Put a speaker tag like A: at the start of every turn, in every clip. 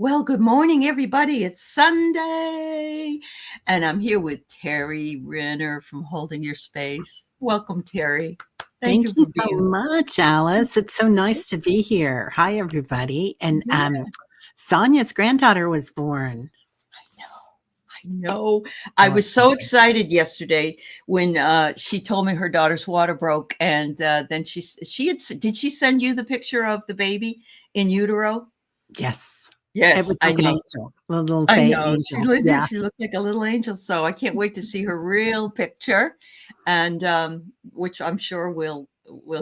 A: Well, good morning, everybody. It's Sunday, and I'm here with Teri Renner from Holding Your Space. Welcome, Teri. Thank
B: Thank
A: you
B: you
A: for
B: so
A: being
B: much, Alice. It's so
A: here.
B: nice to be here. Hi, everybody. And
A: Yeah,
B: Sonia's granddaughter was born.
A: I know. I
B: So
A: was so
B: excited.
A: excited yesterday when she told me her daughter's water broke, and then did she send you the picture of the baby in utero?
B: Yes. It
A: Yes,
B: was
A: I
B: like an
A: know.
B: angel, a little
A: I
B: fey
A: know. She
B: angel.
A: looked
B: Yeah.
A: she looked like a little angel, so I can't wait to see her real picture, and which I'm sure we'll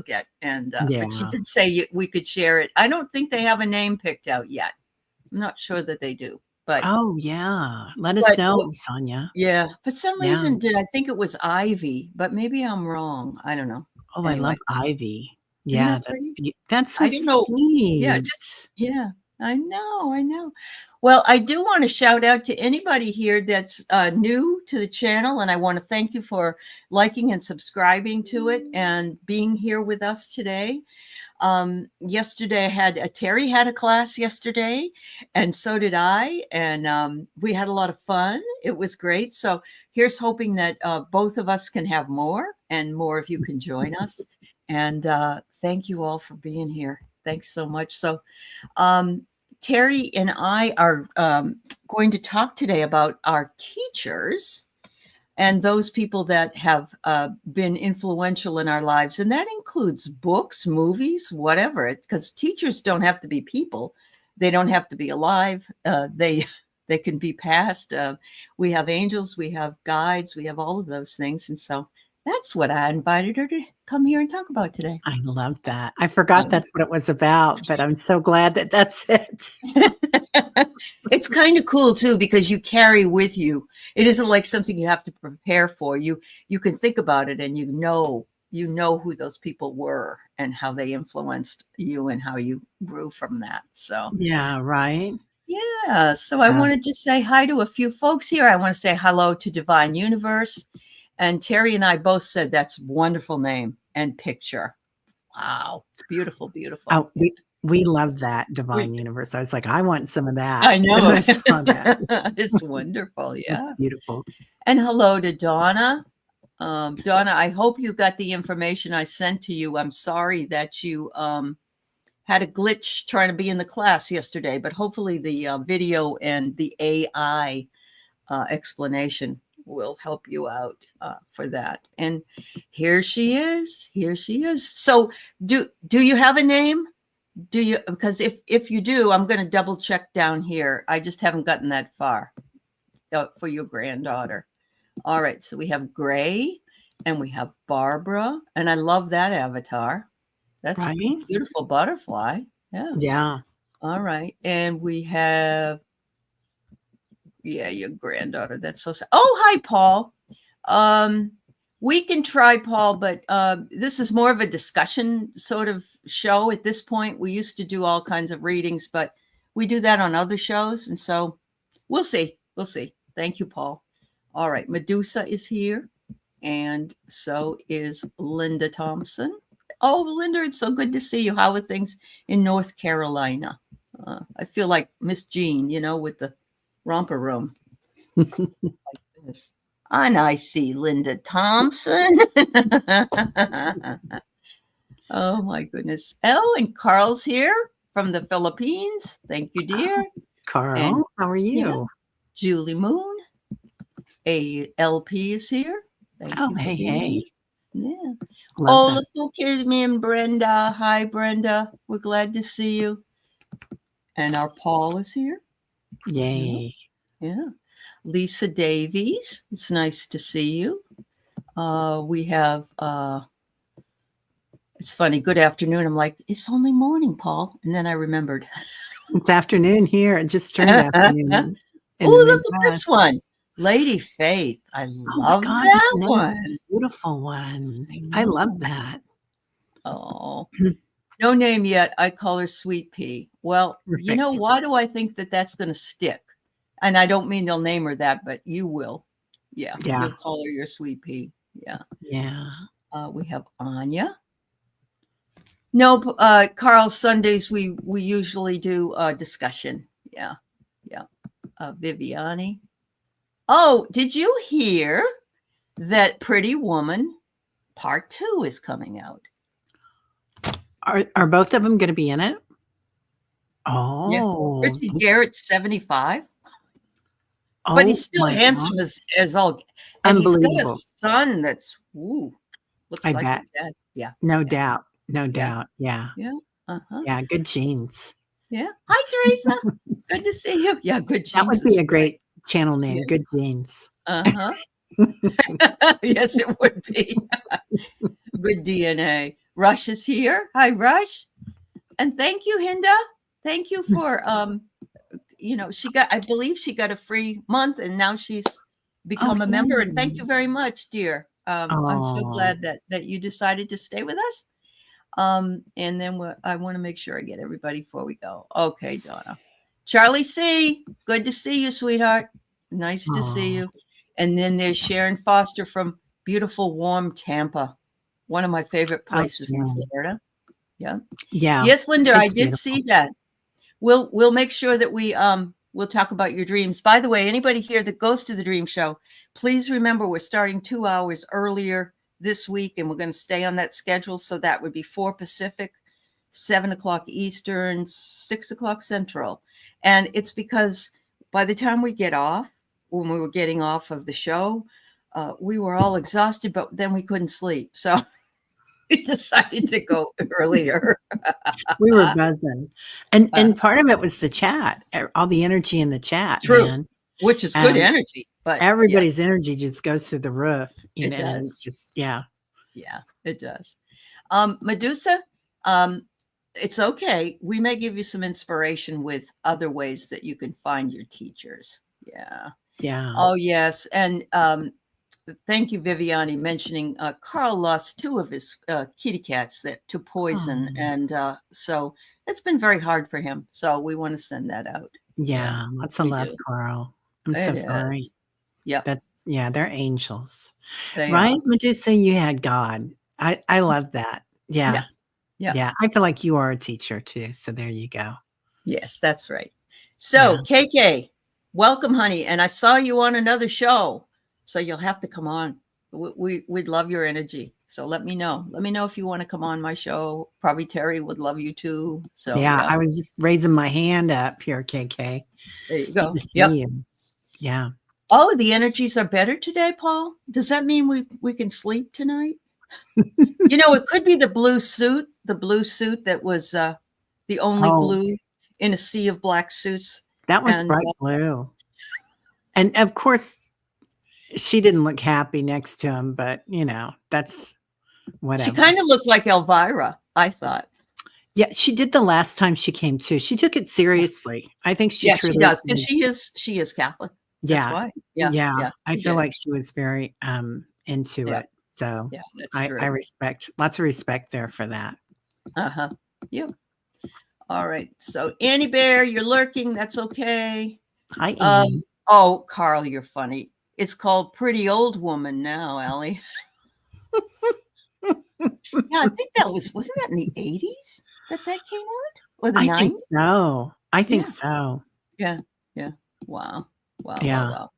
A: get. And but she
B: Yeah.
A: did say we could share it. I don't think they have a name picked out yet. I'm not sure that they do,
B: Oh, yeah. Let us
A: but
B: know, Sonia.
A: yeah, for some
B: Yeah.
A: reason did I think it was Ivy, but maybe I'm wrong. I don't know.
B: Oh, I
A: Anyway,
B: love Ivy.
A: isn't
B: Yeah.
A: that pretty?
B: That's so
A: I don't know. Yeah,
B: sweet.
A: just yeah. I know. Well, I do want to shout out to anybody here that's new to the channel, and I want to thank you for liking and subscribing to it and being here with us today. Yesterday, Terry had a class yesterday, and so did I, and we had a lot of fun. It was great. So here's hoping that both of us can have more, and more of you can join us. And thank you all for being here. Thanks so much. So um, Terry and I are going to talk today about our teachers and those people that have been influential in our lives. And that includes books, movies, whatever, because teachers don't have to be people. They don't have to be alive. They can be past. We have angels, we have guides, we have all of those things. And so that's what I invited her to come here and talk about today.
B: I love that. I forgot that's what it was about, but I'm so glad that that's it.
A: It's kind of cool too because you carry with you. It isn't like something you have to prepare for. You can think about it and you know who those people were and how they influenced you and how you grew from that. So
B: Yeah, right?
A: yeah. So I
B: Yeah.
A: want to just say hi to a few folks here. I want to say hello to Divine Universe. And Terry and I both said that's wonderful name and picture. Wow. Beautiful, beautiful.
B: Oh, we love that
A: We
B: Divine Universe. I was like, "I want some of that."
A: I
B: When
A: know.
B: I saw that.
A: It's wonderful,
B: Looks
A: yeah.
B: beautiful.
A: And hello to Donna. Donna, I hope you got the information I sent to you. I'm sorry that you had a glitch trying to be in the class yesterday, but hopefully the video and the AI explanation will help you out for that. And here she is. Here she is. So do you have a name? Do you? Because if you do, I'm going to double check down here. I just haven't gotten that far for your granddaughter. All right. So we have Gray and we have Barbara. And I love that avatar. That's a
B: Right?
A: beautiful butterfly. Yeah.
B: Yeah.
A: All right. And we have, yeah, your granddaughter. That's so sad. Oh, hi, Paul. Um, we can try, Paul, but this is more of a discussion sort of show at this point. We used to do all kinds of readings, but we do that on other shows. And so we'll see. We'll see. Thank you, Paul. All right. Medusa is here. And so is Linda Thompson. Oh, Linda, it's so good to see you. How are things in North Carolina? I feel like Miss Jean, with the romper room. Like this. And I see Linda Thompson. Oh my goodness. Oh, and Carl's here from the Philippines. Thank you, dear. And
B: Carl, how are
A: yeah,
B: you?
A: Julie Moon, ALP is here. Thank
B: Oh,
A: you for
B: hey,
A: being
B: hey.
A: here. Yeah.
B: Love
A: Oh,
B: that.
A: look who came in, Brenda. Hi, Brenda. We're glad to see you. And our Paul is here.
B: Yay.
A: Yeah. Lisa Davies. It's nice to see you. We have it's funny, good afternoon. I'm like, it's only morning, Paul. And then I remembered.
B: It's afternoon here. It just turned afternoon in the
A: Oh, look at this
B: Midwest.
A: one. Lady Faith. I
B: Oh my
A: love
B: God,
A: that
B: isn't that
A: one.
B: a beautiful one?
A: I
B: I love
A: know.
B: that.
A: Oh, no name yet. I call her Sweet Pea. Well,
B: Perfect.
A: why do I think that that's going to stick? And I don't mean they'll name her that, but you will. Yeah,
B: Yeah.
A: you'll call her your Sweet Pea. Yeah.
B: Yeah.
A: We have Anya. No, Carl, Sundays we usually do discussion. Yeah. Viviani. Oh, did you hear that Pretty Woman Part 2 is coming out?
B: Are both of them going to be in it?
A: Yeah.
B: Oh,
A: Richard Garrett's 75, but
B: oh
A: he's still
B: my
A: handsome
B: God.
A: as all, and he's got a
B: Unbelievable.
A: son that's looks
B: I
A: like his
B: bet.
A: dad. Yeah.
B: No
A: Yeah.
B: doubt. No
A: Yeah.
B: doubt. Yeah.
A: Yeah. Uh-huh.
B: Yeah. Good genes.
A: Yeah. Hi, Teresa. Good to see you. Yeah, good
B: That
A: genes
B: would
A: is
B: be a
A: great.
B: great channel name.
A: Yeah.
B: Good genes.
A: Uh-huh. Yes, it would be. Good DNA. Rush is here. Hi, Rush. And thank you, Hinda. Thank you for I believe she got a free month and now she's
B: Oh,
A: become a member. And thank you
B: yay.
A: very much, dear. I'm so
B: Oh,
A: glad that you decided to stay with us. And then I want to make sure I get everybody before we go. Okay, Donna. Charlie C, good to see you, sweetheart. Nice to see
B: oh,
A: you. And then there's Sharon Foster from beautiful, warm Tampa, one of my favorite
B: oh,
A: places in
B: Sharon.
A: Florida. Yeah.
B: Yeah.
A: Yes, Linda, I
B: It's
A: did
B: beautiful.
A: see that. We'll make sure that we'll talk about your dreams. By the way, anybody here that goes to the dream show, please remember we're starting 2 hours earlier this week, and we're going to stay on that schedule. So that would be 4 Pacific, 7 o'clock Eastern, 6 o'clock Central. And it's because by the time we get off, when we were getting off of the show, we were all exhausted, but then we couldn't sleep. So we decided to go earlier.
B: We were buzzing. And part of it was the chat, all the energy in the chat,
A: True,
B: man.
A: which is good
B: And
A: energy, but yeah,
B: everybody's energy just goes through the roof,
A: it
B: and
A: does.
B: it's just, yeah.
A: Yeah, it does. Medusa, it's okay. We may give you some inspiration with other ways that you can find your teachers. Yeah.
B: Yeah.
A: Oh, yes. And thank you, Viviani, mentioning Carl lost 2 of his kitty cats to poison.
B: Oh,
A: And so it's been very hard for him. So we want to send that out. Yeah,
B: yeah. Lots of
A: we
B: love,
A: do.
B: Carl. I'm so
A: It is.
B: sorry.
A: Yep,
B: They're angels.
A: they
B: Right,
A: are.
B: Medusa, you had God. I love that.
A: Yeah,
B: Yeah,
A: yeah.
B: yeah. I feel like you are a teacher too, so there you go.
A: Yes, that's right.
B: Yeah.
A: So, KK, welcome, honey. And I saw you on another show, so you'll have to come on. We'd love your energy. So let me know. Let me know if you want to come on my show. Probably Teri would love you too. So
B: Yeah,
A: yeah,
B: I was just raising my hand up here, KK.
A: there you
B: Good
A: go.
B: to see
A: Yep.
B: you. Yeah.
A: Oh, the energies are better today, Paul. Does that mean we can sleep tonight? It could be the blue suit that was the only
B: Oh,
A: blue in a sea of black suits.
B: that was
A: And
B: bright blue. And of course, she didn't look happy next to him, but that's
A: she
B: whatever.
A: kind of looked like Elvira, I thought.
B: Yeah, she did the last time she came too. She took it seriously. I think she
A: Yeah, she
B: truly
A: does, because she is Catholic. That's
B: Yeah.
A: why. Yeah,
B: Yeah. I
A: she
B: feel
A: did.
B: like she was very into
A: Yeah,
B: it. So
A: yeah, that's
B: I
A: true.
B: respect lots of respect there for that.
A: Uh-huh. Yep. All right. So Annie Bear, you're lurking. That's okay.
B: Hi, Annie.
A: Oh, Carl, you're funny. It's called Pretty Old Woman now, Allie. Yeah, I think wasn't that in the 80s that came out? Or the
B: I
A: 90s?
B: think so. I think
A: Yeah.
B: so.
A: Yeah. Yeah. Wow. Wow.
B: Yeah.
A: Wow.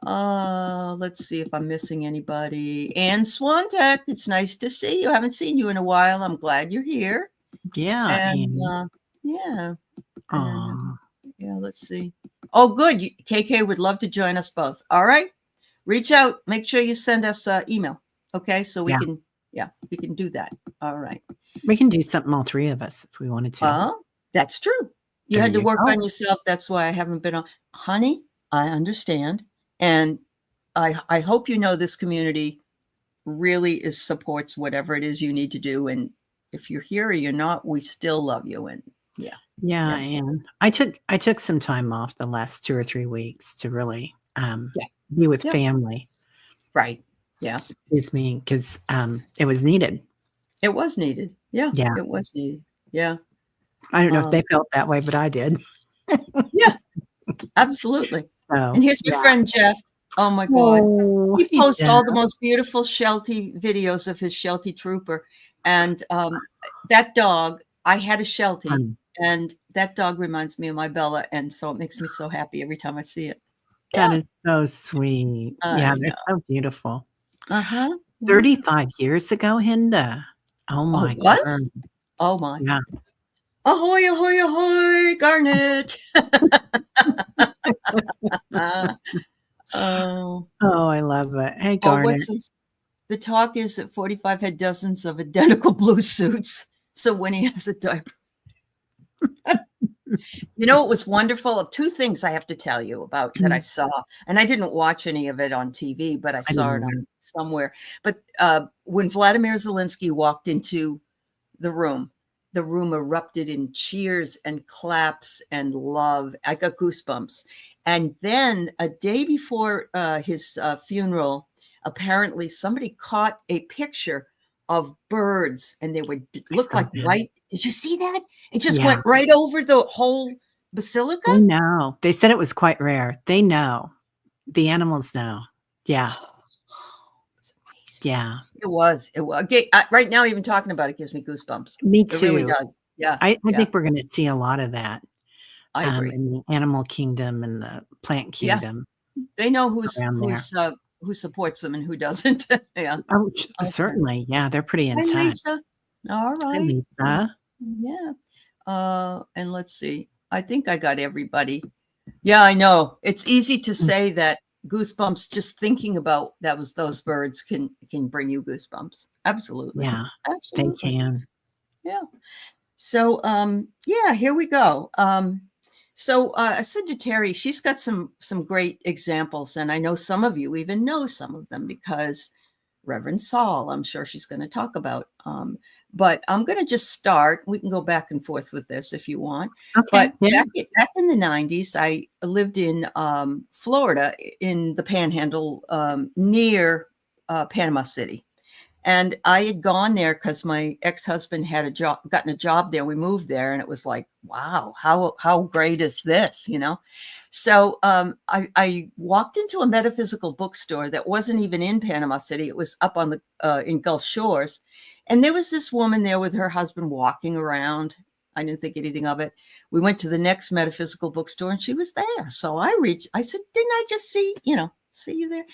A: Wow. Let's see if I'm missing anybody. Anne Swantek, it's nice to see you. I haven't seen you in a while. I'm glad you're here.
B: Yeah,
A: And
B: Annie.
A: yeah. And
B: Aw.
A: yeah, let's see. Oh, good. KK would love to join us both. All right. Reach out. Make sure you send us an email. Okay. So we can do that. All right.
B: We can do something, all 3 of us, if we wanted to.
A: That's true. You
B: There
A: had to
B: you
A: work
B: go.
A: on yourself. That's why I haven't been on. Honey, I understand. And I hope you know this community really supports whatever it is you need to do. And if you're here or you're not, we still love you. And yeah.
B: Yeah, and I took some time off the last 2 or 3 weeks to really be with family.
A: Right. Yeah.
B: Excuse me, because it was needed.
A: It was needed. Yeah.
B: Yeah.
A: It was needed. Yeah.
B: I don't know if they felt that way, but I did.
A: Yeah. Absolutely.
B: So,
A: And here's my friend Jeff. Oh my God.
B: Oh,
A: He posts
B: yeah.
A: all the most beautiful Sheltie videos of his Sheltie Trooper. And that dog, I had a Sheltie, and that dog reminds me of my Bella, and so it makes me so happy every time I see it.
B: That
A: Yeah,
B: is so sweet. Yeah,
A: I
B: they're
A: know.
B: so beautiful.
A: Uh-huh. Yeah.
B: 35 years ago, Hinda. Oh
A: Oh,
B: my
A: what?
B: word.
A: Oh my.
B: Yeah.
A: Ahoy, ahoy, ahoy, Garnet. Oh,
B: Oh, I love it. Hey,
A: oh,
B: Garnet.
A: what's this? The talk is that 45 had dozens of identical blue suits. So when he has a diaper, you know, it was wonderful. Two things I have to tell you about that I saw, and I didn't watch any of it on TV, but I
B: I
A: saw
B: didn't
A: it
B: either.
A: on somewhere. But when Vladimir Zelensky walked into the room erupted in cheers and claps and love. I got goosebumps. And then a day before his funeral, apparently somebody caught a picture of birds, and they would
B: I
A: look
B: saw
A: like
B: that.
A: right. Did you see that? It just
B: Yeah.
A: went right over the whole basilica.
B: They know. They said it was quite rare. They know. The animals know. Yeah.
A: It's amazing.
B: Yeah.
A: It was. It was. Okay, right now, even talking about it gives me goosebumps.
B: Me
A: It really
B: too.
A: does. Yeah.
B: I
A: Yeah.
B: think we're gonna see a lot of that,
A: I agree.
B: in the animal kingdom and the plant
A: Yeah.
B: kingdom
A: They know
B: around there.
A: who supports them and who doesn't. Yeah.
B: Oh,
A: Okay.
B: certainly. Yeah, they're pretty
A: Hi,
B: intense.
A: Lisa. All
B: Hi,
A: right.
B: Lisa.
A: Yeah. And let's see. I think I got everybody. Yeah, I know. It's easy to
B: Mm,
A: say that goosebumps just thinking about those birds can bring you goosebumps. Absolutely.
B: yeah, they
A: Absolutely.
B: can.
A: Yeah. So yeah, here we go. So I said to Teri, she's got some great examples, and I know some of you even know some of them because Reverend Saul, I'm sure she's going to talk about. But I'm going to just start. We can go back and forth with this if you want.
B: Okay,
A: But
B: yeah.
A: back in the 90s, I lived in Florida in the Panhandle near Panama City. And I had gone there because my ex-husband had gotten a job there. We moved there, and it was like, wow, how great is this, you know? So I walked into a metaphysical bookstore that wasn't even in Panama City. It was up on the in Gulf Shores, and there was this woman there with her husband walking around. I didn't think anything of it. We went to the next metaphysical bookstore, and she was there. So I said, didn't I just see you there?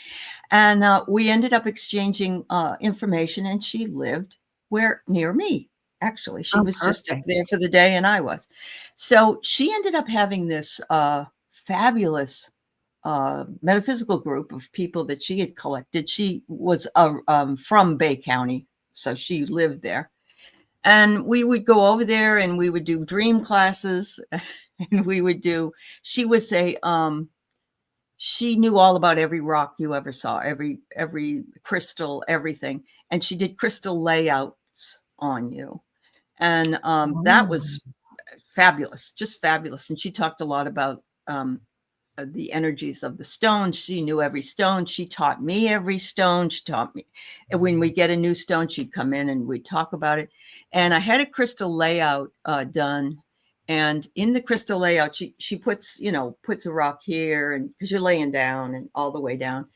A: And we ended up exchanging information, and she lived near me. Actually, she
B: Oh,
A: was just up
B: perfect.
A: there for the day, and I was. So she ended up having this fabulous metaphysical group of people that she had collected. She was from Bay County, so she lived there. And we would go over there and we would do dream classes and we would do, she was she knew all about every rock you ever saw, every crystal, everything, and she did crystal layouts on you, and that
B: Oh,
A: was fabulous, just fabulous. And she talked a lot about the energies of the stones. She knew every stone. She taught me every stone. She taught me, and when we get a new stone, she'd come in and we'd talk about it. And I had a crystal layout done. And in the crystal layout, she puts a rock here, and because you're laying down and all the way down.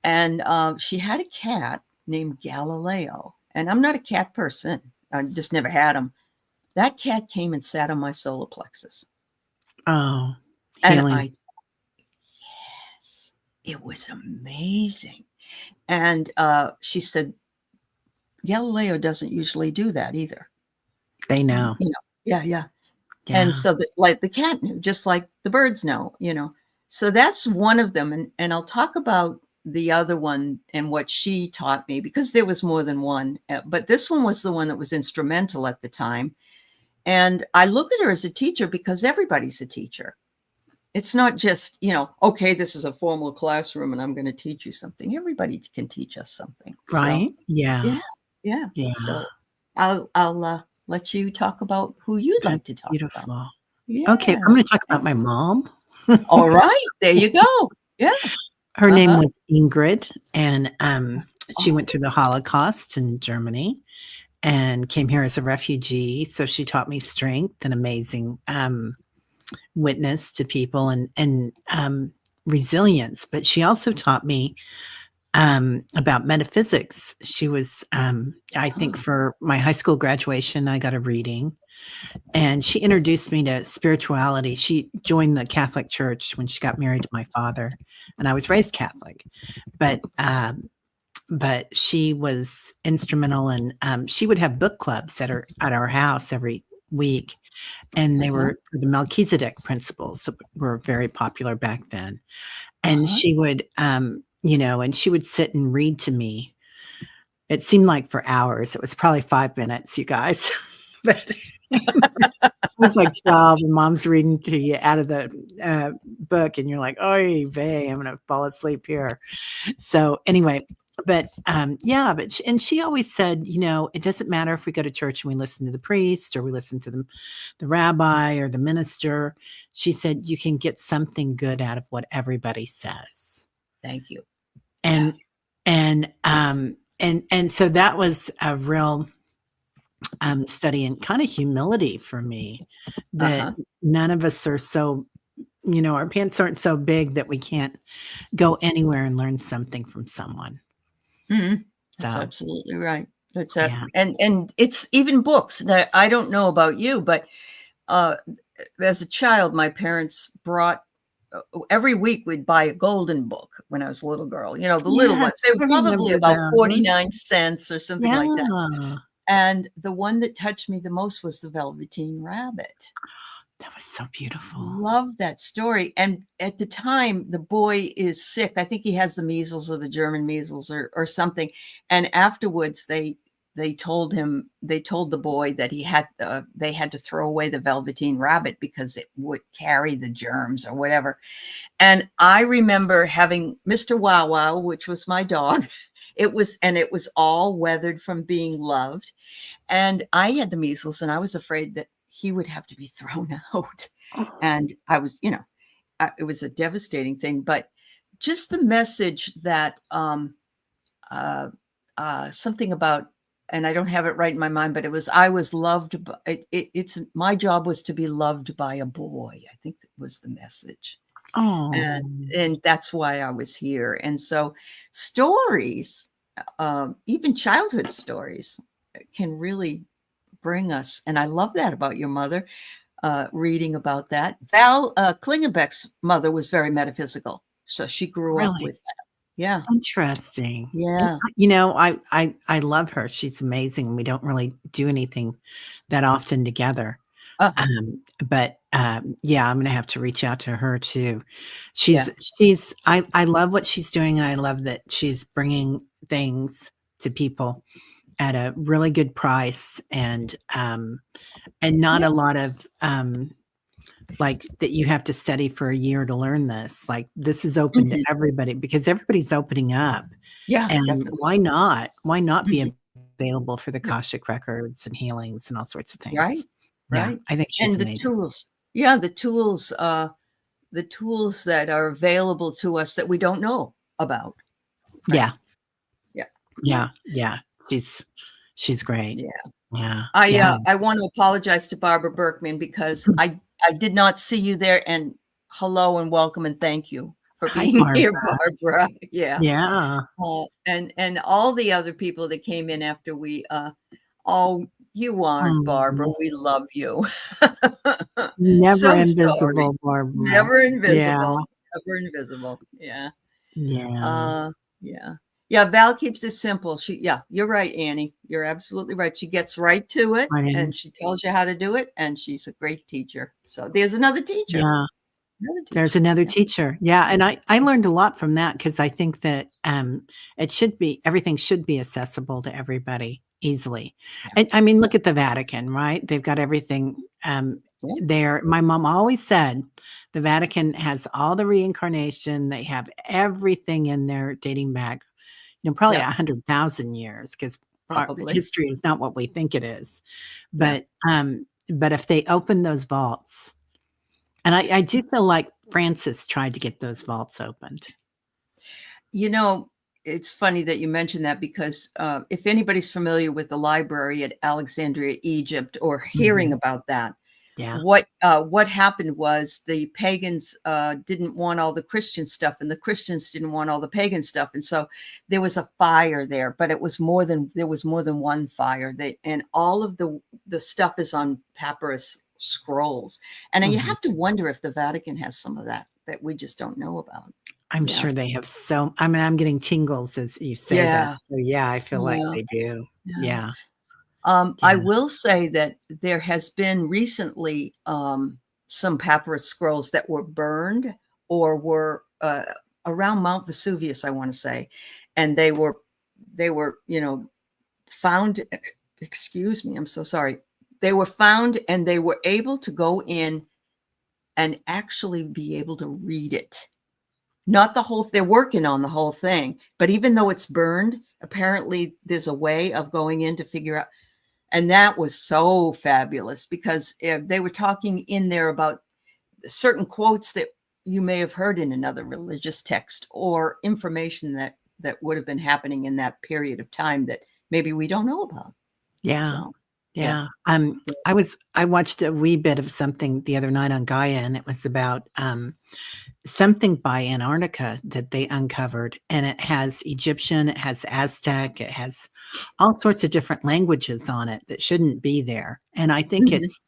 A: And she had a cat named Galileo. And I'm not a cat person. I just never had him. That cat came and sat on my solar plexus.
B: oh,
A: And
B: healing.
A: yes, it was amazing. And she said, Galileo doesn't usually do that either.
B: They know.
A: Yeah, yeah. And
B: Yeah.
A: so like the cat knew, just like the birds know. So that's one of them. And I'll talk about the other one and what she taught me because there was more than one. But this one was the one that was instrumental at the time. And I look at her as a teacher because everybody's a teacher. It's not just, okay, this is a formal classroom and I'm going to teach you something. Everybody can teach us something. So,
B: Right? Yeah.
A: yeah, yeah.
B: Yeah.
A: So I'll let you talk about who you'd
B: That's
A: like to talk about.
B: beautiful. Okay,
A: Yeah.
B: I'm gonna talk about my mom.
A: All right. There you go. Yeah.
B: Her name
A: Uh-huh.
B: was Ingrid, and, she
A: Oh,
B: went through the Holocaust in Germany and came here as a refugee, so she taught me strength and amazing, witness to people and resilience, but she also taught me, about metaphysics. She was, I think
A: oh,
B: for my high school graduation, I got a reading, And she introduced me to spirituality. She joined the Catholic Church when she got married to my father, and I was raised Catholic. But she was instrumental, and she would have book clubs at our house every week, and they
A: Uh-huh.
B: were the Melchizedek principles that were very popular back then. And
A: Uh-huh.
B: she would, and she would sit and read to me. It seemed like for hours. It was probably 5 minutes, you guys. But I was like 12, and mom's reading to you out of the book, and you're like, "Oy vey, I'm gonna fall asleep here." So anyway, but she always said, it doesn't matter if we go to church and we listen to the priest or we listen to the rabbi or the minister. She said you can get something good out of what everybody says.
A: Thank you.
B: And and so that was a real study in kind of humility for me, that
A: Uh-huh.
B: none of us are so, our pants aren't so big that we can't go anywhere and learn something from someone.
A: Mhm. That's
B: So,
A: absolutely right. That's that,
B: yeah.
A: and it's even books. Now, I don't know about you, but uh, as a child, my parents brought every week we'd buy a golden book when I was a little girl. You know, the little
B: Yes,
A: ones. They were
B: I
A: probably
B: remember
A: about
B: those.
A: 49 cents or something like that.
B: Yeah.
A: And the one that touched me the most was the Velveteen Rabbit.
B: That was so beautiful.
A: Love that story. And at the time, the boy is sick. I think he has the measles or the German measles or something. And afterwards, they told the boy that they had to throw away the Velveteen Rabbit because it would carry the germs or whatever. And I remember having Mr. Wow Wow, which was my dog. It was all weathered from being loved. And I had the measles, and I was afraid that he would have to be thrown out.
B: Oh,
A: And I was, it was a devastating thing. But just the message that uh, something about, and I don't have it right in my mind, but it was I was loved. It's my job was to be loved by a boy. I think that was the message,
B: oh,
A: and that's why I was here. And so, stories, even childhood stories, can really bring us. And I love that about your mother. Reading about that, Val Klingenbeck's mother was very metaphysical, so she grew up
B: really
A: with that. Yeah,
B: interesting. And,
A: yeah.
B: I love her. She's amazing. We don't really do anything that often together.
A: Uh,
B: But I'm gonna have to reach out to her too. She's
A: yeah.
B: she's I love what she's doing, and I love that she's bringing things to people at a really good price, and not
A: Yeah.
B: a lot of like that you have to study for a year to learn this. Like, this is open to
A: Mhm.
B: everybody because everybody's opening up.
A: Yeah,
B: And
A: definitely.
B: why not be
A: Mhm.
B: available for the
A: Yeah,
B: Akashic records and healings and all sorts of things?
A: right,
B: Yeah,
A: right.
B: I think she's
A: And the
B: amazing.
A: tools. Yeah, the tools that are available to us that we don't know about, right?
B: Yeah,
A: Yeah, yeah,
B: yeah. She's great.
A: yeah.
B: Yeah, yeah.
A: I want to apologize to Barbara Berkman because I did not see you there, and hello and welcome and thank you for
B: Hi,
A: being here,
B: Barbara.
A: Barbara. Yeah.
B: Yeah.
A: And all the other people that came in after we oh, you aren't Barbara.
B: Mm,
A: We love you.
B: never
A: So sorry.
B: invisible, Barbara.
A: Never
B: Yeah,
A: invisible. Never invisible. Yeah.
B: yeah.
A: Uh yeah. Yeah, Val keeps it simple. Yeah, you're right, Annie. You're absolutely right. She gets right to it
B: Right.
A: and she tells you how to do it, and she's a great teacher. So there's another teacher.
B: Yeah.
A: Another
B: There's
A: teacher.
B: another
A: Yeah.
B: teacher. Yeah, and I learned a lot from that because I think that, everything should be accessible to everybody easily.
A: Yeah.
B: And, I mean, look at the Vatican, right? They've got everything,
A: Yeah.
B: there. My mom always said the Vatican has all the reincarnation, they have everything in there dating back, probably
A: Yeah,
B: 100,000 years, 'cause our
A: probably.
B: history is not what we think it is.
A: Yeah.
B: But if they open those vaults, and I do feel like Francis tried to get those vaults opened.
A: You know, it's funny that you mentioned that because if anybody's familiar with the library at Alexandria, Egypt, or hearing
B: Mhm.
A: about that,
B: Yeah.
A: What happened was the pagans didn't want all the Christian stuff, and the Christians didn't want all the pagan stuff, and so there was a fire there. But there was more than one fire. And all of the stuff is on papyrus scrolls, and you have to wonder if the Vatican has some of that we just don't know about.
B: I'm sure they have I mean, I'm getting tingles as you say that.
A: Yeah.
B: So yeah, I feel like
A: Yeah.
B: they do.
A: Yeah.
B: Yeah.
A: I will say that there has been recently some papyrus scrolls that were burned or were around Mount Vesuvius, I want to say, and they were found. Excuse me, I'm so sorry. They were found, and they were able to go in and actually be able to read it. Not the whole. They're working on the whole thing, but even though it's burned, apparently there's a way of going in to figure out. And that was so fabulous because they were talking in there about certain quotes that you may have heard in another religious text, or information that would have been happening in that period of time that maybe we don't know about.
B: Yeah.
A: So,
B: yeah. I watched a wee bit of something the other night on Gaia, and it was about something by Antarctica that they uncovered, and it has Egyptian, it has Aztec, it has all sorts of different languages on it that shouldn't be there. And I think it's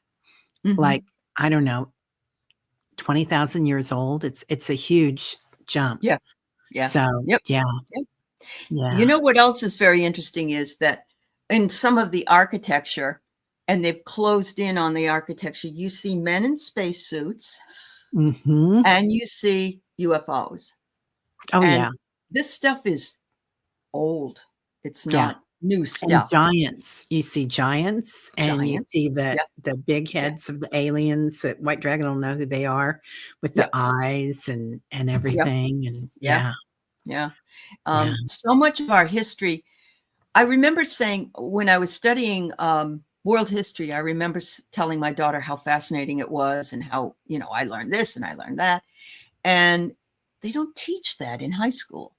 B: like, I don't know, 20,000 years old. It's a huge jump.
A: Yeah. Yeah.
B: So,
A: Yep.
B: yeah.
A: Yep.
B: Yeah.
A: You know what else is very interesting is that in some of the architecture, and they've closed in on the architecture, you see men in spacesuits, and you see UFOs.
B: Oh,
A: and
B: yeah.
A: This stuff is old. It's not new stuff.
B: And giants. You see giants, and you see the big heads of the aliens. That White Dragon will know who they are, with the eyes and everything. And
A: so much of our history. I remember saying when I was studying world history, I remember telling my daughter how fascinating it was, and how, I learned this and I learned that. And they don't teach that in high school.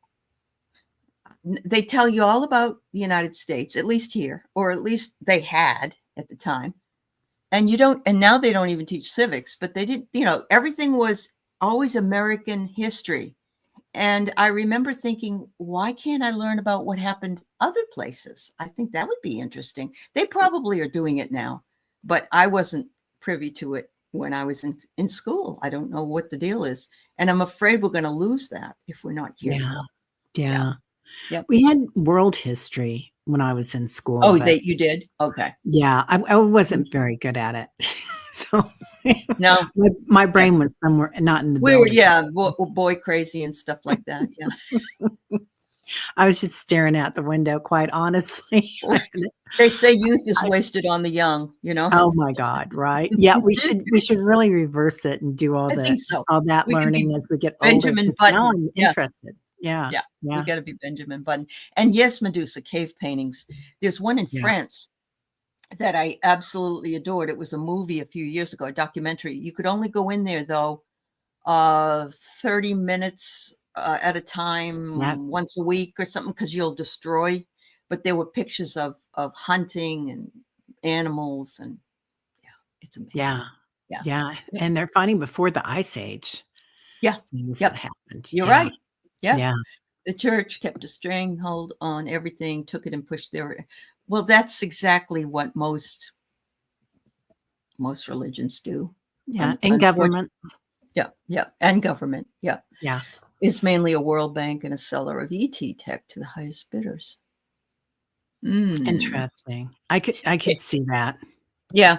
A: They tell you all about the United States, at least here, or at least they had at the time. And now they don't even teach civics, but they did, everything was always American history. And I remember thinking, why can't I learn about what happened other places? I think that would be interesting. They probably are doing it now, but I wasn't privy to it when I was in school. I don't know what the deal is. And I'm afraid we're going to lose that if we're not careful.
B: Yeah.
A: Yep.
B: We had world history when I was in school.
A: Oh, you did? Okay.
B: Yeah. I wasn't very good at it. So
A: no,
B: my brain was somewhere, not in the building.
A: Boy crazy and stuff like that. Yeah.
B: I was just staring out the window, quite honestly.
A: They say youth is wasted on the young,
B: Oh my God, right? Yeah, we should really reverse it and do all that learning as we get
A: Benjamin
B: older.
A: Button.
B: Now I'm interested. Yeah.
A: We got to be Benjamin Button. And yes, Medusa cave paintings. There's one in France that I absolutely adored. It was a movie a few years ago, a documentary. You could only go in there though 30 minutes at a time, once a week or something, because you'll destroy. But there were pictures of hunting and animals, and it's amazing.
B: Yeah. And they're finding before the Ice Age. Things that happened.
A: You're right. Yeah. The church kept a stranglehold on everything, took it and pushed their. Well, that's exactly what most religions do.
B: Yeah, and government.
A: Yeah, and government. Yeah.
B: Yeah.
A: It's mainly a World Bank and a seller of ET tech to the highest bidders.
B: Interesting. I could see that.
A: Yeah.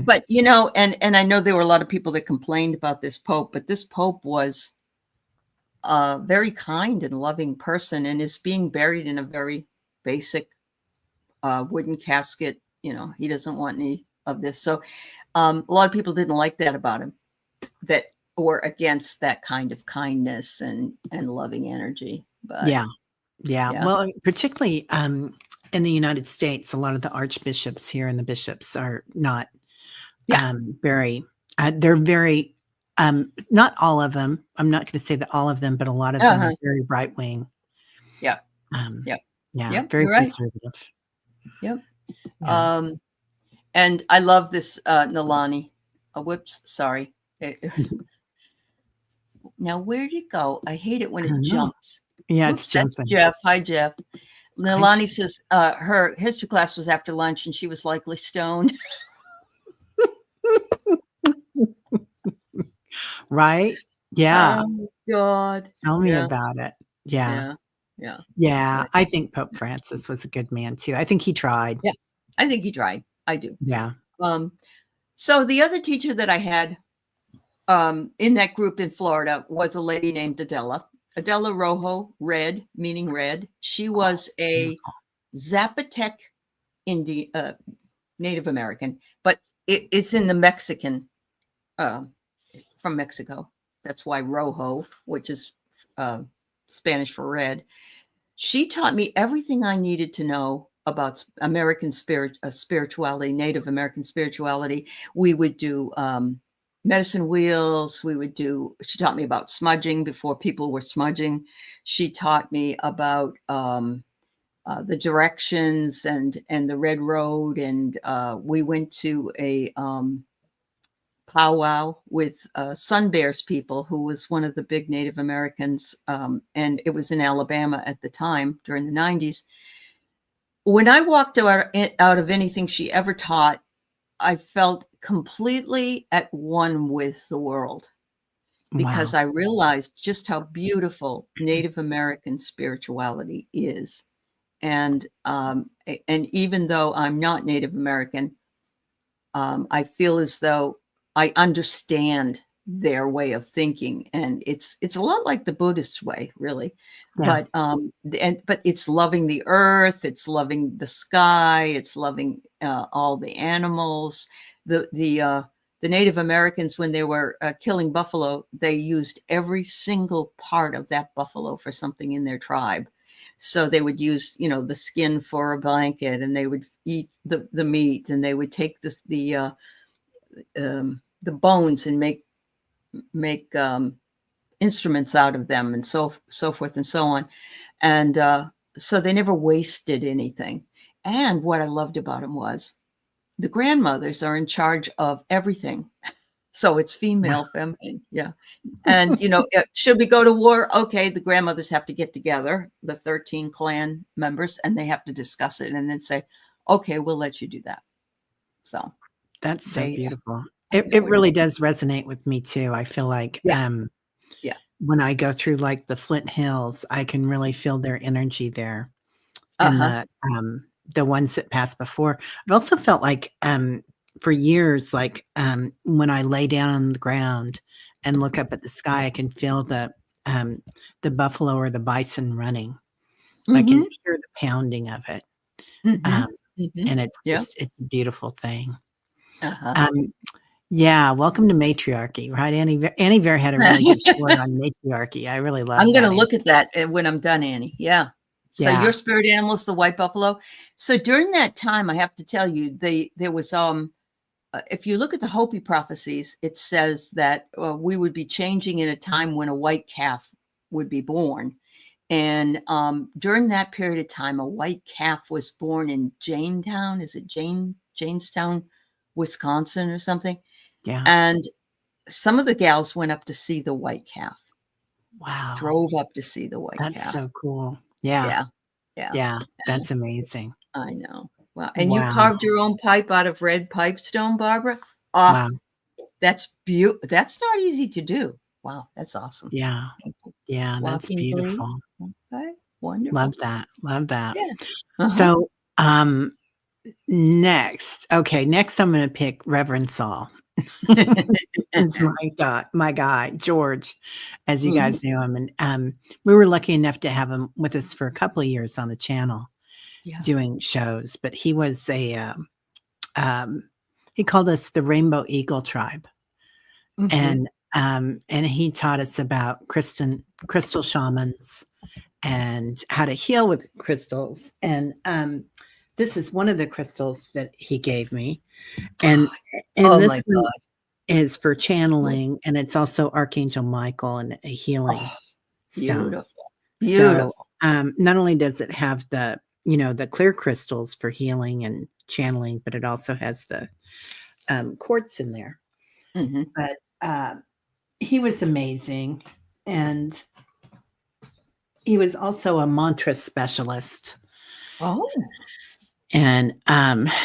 A: But and I know there were a lot of people that complained about this Pope, but this Pope was a very kind and loving person, and is being buried in a very basic wooden casket. He doesn't want any of this. So a lot of people didn't like that about him, that were against that kind of kindness and loving energy. But
B: yeah. Well, particularly in the United States, a lot of the archbishops here and the bishops are not very. They're very. Not all of them. I'm not going to say that all of them, but a lot of them are very right wing.
A: Yeah.
B: Very conservative.
A: Yep. And I love this Nalani. whoops, sorry. Now, where did it go? I hate it when
B: I
A: it
B: don't know.
A: jumps.
B: Yeah, it's
A: Whoops, that's
B: jumping.
A: Jeff. Hi, Jeff.
B: Hi,
A: Nilani says her history class was after lunch and she was likely stoned.
B: right? Yeah.
A: Oh, God.
B: Tell me
A: Yeah,
B: about it. Yeah.
A: yeah, yeah,
B: Yeah.
A: but
B: I think Pope Francis was a good man too. I think he tried.
A: yeah, I think he tried. I do.
B: Yeah.
A: Um, so the other teacher that I had in that group in Florida was a lady named Adela. Adela Rojo, red, meaning red. She was a
B: Beautiful.
A: Zapotec Native American, but it's in the Mexican, uh, from Mexico. That's why Rojo, which is uh, Spanish for red. She taught me everything I needed to know about American spirituality, Native American spirituality. We would do medicine wheels. She taught me about smudging before people were smudging. She taught me about the directions and the red road. And we went to a powwow with Sun Bears people, who was one of the big Native Americans, and it was in Alabama at the time during the 90s. When I walked out of anything she ever taught, I felt completely at one with the world, because
B: Wow.
A: I realized just how beautiful Native American spirituality is. And even though I'm not Native American, I feel as though I understand their way of thinking, and it's a lot like the Buddhist way, really.
B: Yeah.
A: But it's loving the earth, it's loving the sky, it's loving all the animals. The Native Americans, when they were killing buffalo, they used every single part of that buffalo for something in their tribe. So they would use, the skin for a blanket, and they would eat the meat, and they would take the bones and make instruments out of them, and so forth and so on. And so they never wasted anything. And what I loved about them was the grandmothers are in charge of everything. So it's
B: Wow.
A: female, feminine. Yeah. And, should we go to war? Okay, the grandmothers have to get together, the 13 clan members, and they have to discuss it and then say, okay, we'll let you do that. So
B: That's so
A: they,
B: beautiful.
A: I
B: It
A: know,
B: really does resonate with me too. I feel like
A: yeah, yeah.
B: when I go through like the Flint Hills, I can really feel their energy there, and
A: Uh-huh.
B: the ones that passed before. I've also felt like for years, like when I lay down on the ground and look up at the sky, I can feel the buffalo or the bison running. I can
A: Mm-hmm.
B: hear the pounding of it.
A: Mm-hmm.
B: Um,
A: Mm-hmm.
B: and
A: Yeah.
B: it's a beautiful thing.
A: Uh-huh.
B: Um, yeah, welcome to matriarchy, right? Annie Ver had a really good short on matriarchy. I really love
A: I'm going to
B: that.
A: look at that when I'm done, Annie. Yeah. So
B: Yeah,
A: your spirit animal is the white buffalo. So during that time, I have to tell you, there was if you look at the Hopi prophecies, it says that we would be changing in a time when a white calf would be born. And during that period of time, a white calf was born in Janetown. Is it Janestown, Wisconsin, or something?
B: yeah.
A: And some of the gals went up to see the white calf.
B: Wow,
A: Drove up to see the white
B: that's
A: calf.
B: so cool. Yeah,
A: Yeah, yeah,
B: yeah,
A: yeah.
B: that's amazing.
A: I know. Wow. And you
B: Wow,
A: carved your own pipe out of red pipestone, Barbara? Ah,
B: wow,
A: that's beautiful. That's not easy to do. Wow, that's awesome.
B: yeah,
A: Thank you.
B: yeah, that's
A: Walking Glee.
B: beautiful.
A: Okay,
B: Love
A: wonderful.
B: that, love that.
A: Yeah. Uh-huh.
B: So, next I'm gonna pick Reverend Saul. Is my guy, George, as you
A: Mhm.
B: guys knew him, and, we were lucky enough to have him with us for a couple of years on the channel
A: Yeah.
B: doing shows, but he was um he called us the Rainbow Eagle Tribe,
A: Mhm.
B: and he taught us about crystal shamans and how to heal with crystals, and, this is one of the crystals that he gave me, and
A: Oh
B: this
A: my
B: one
A: God.
B: is for channeling, and it's also Archangel Michael and a healing
A: Oh,
B: stone.
A: beautiful.
B: So,
A: Beautiful.
B: not only does it have the clear crystals for healing and channeling, but it also has the, quartz in there.
A: Mhm.
B: but he was amazing. And he was also a mantra specialist.
A: Oh.
B: And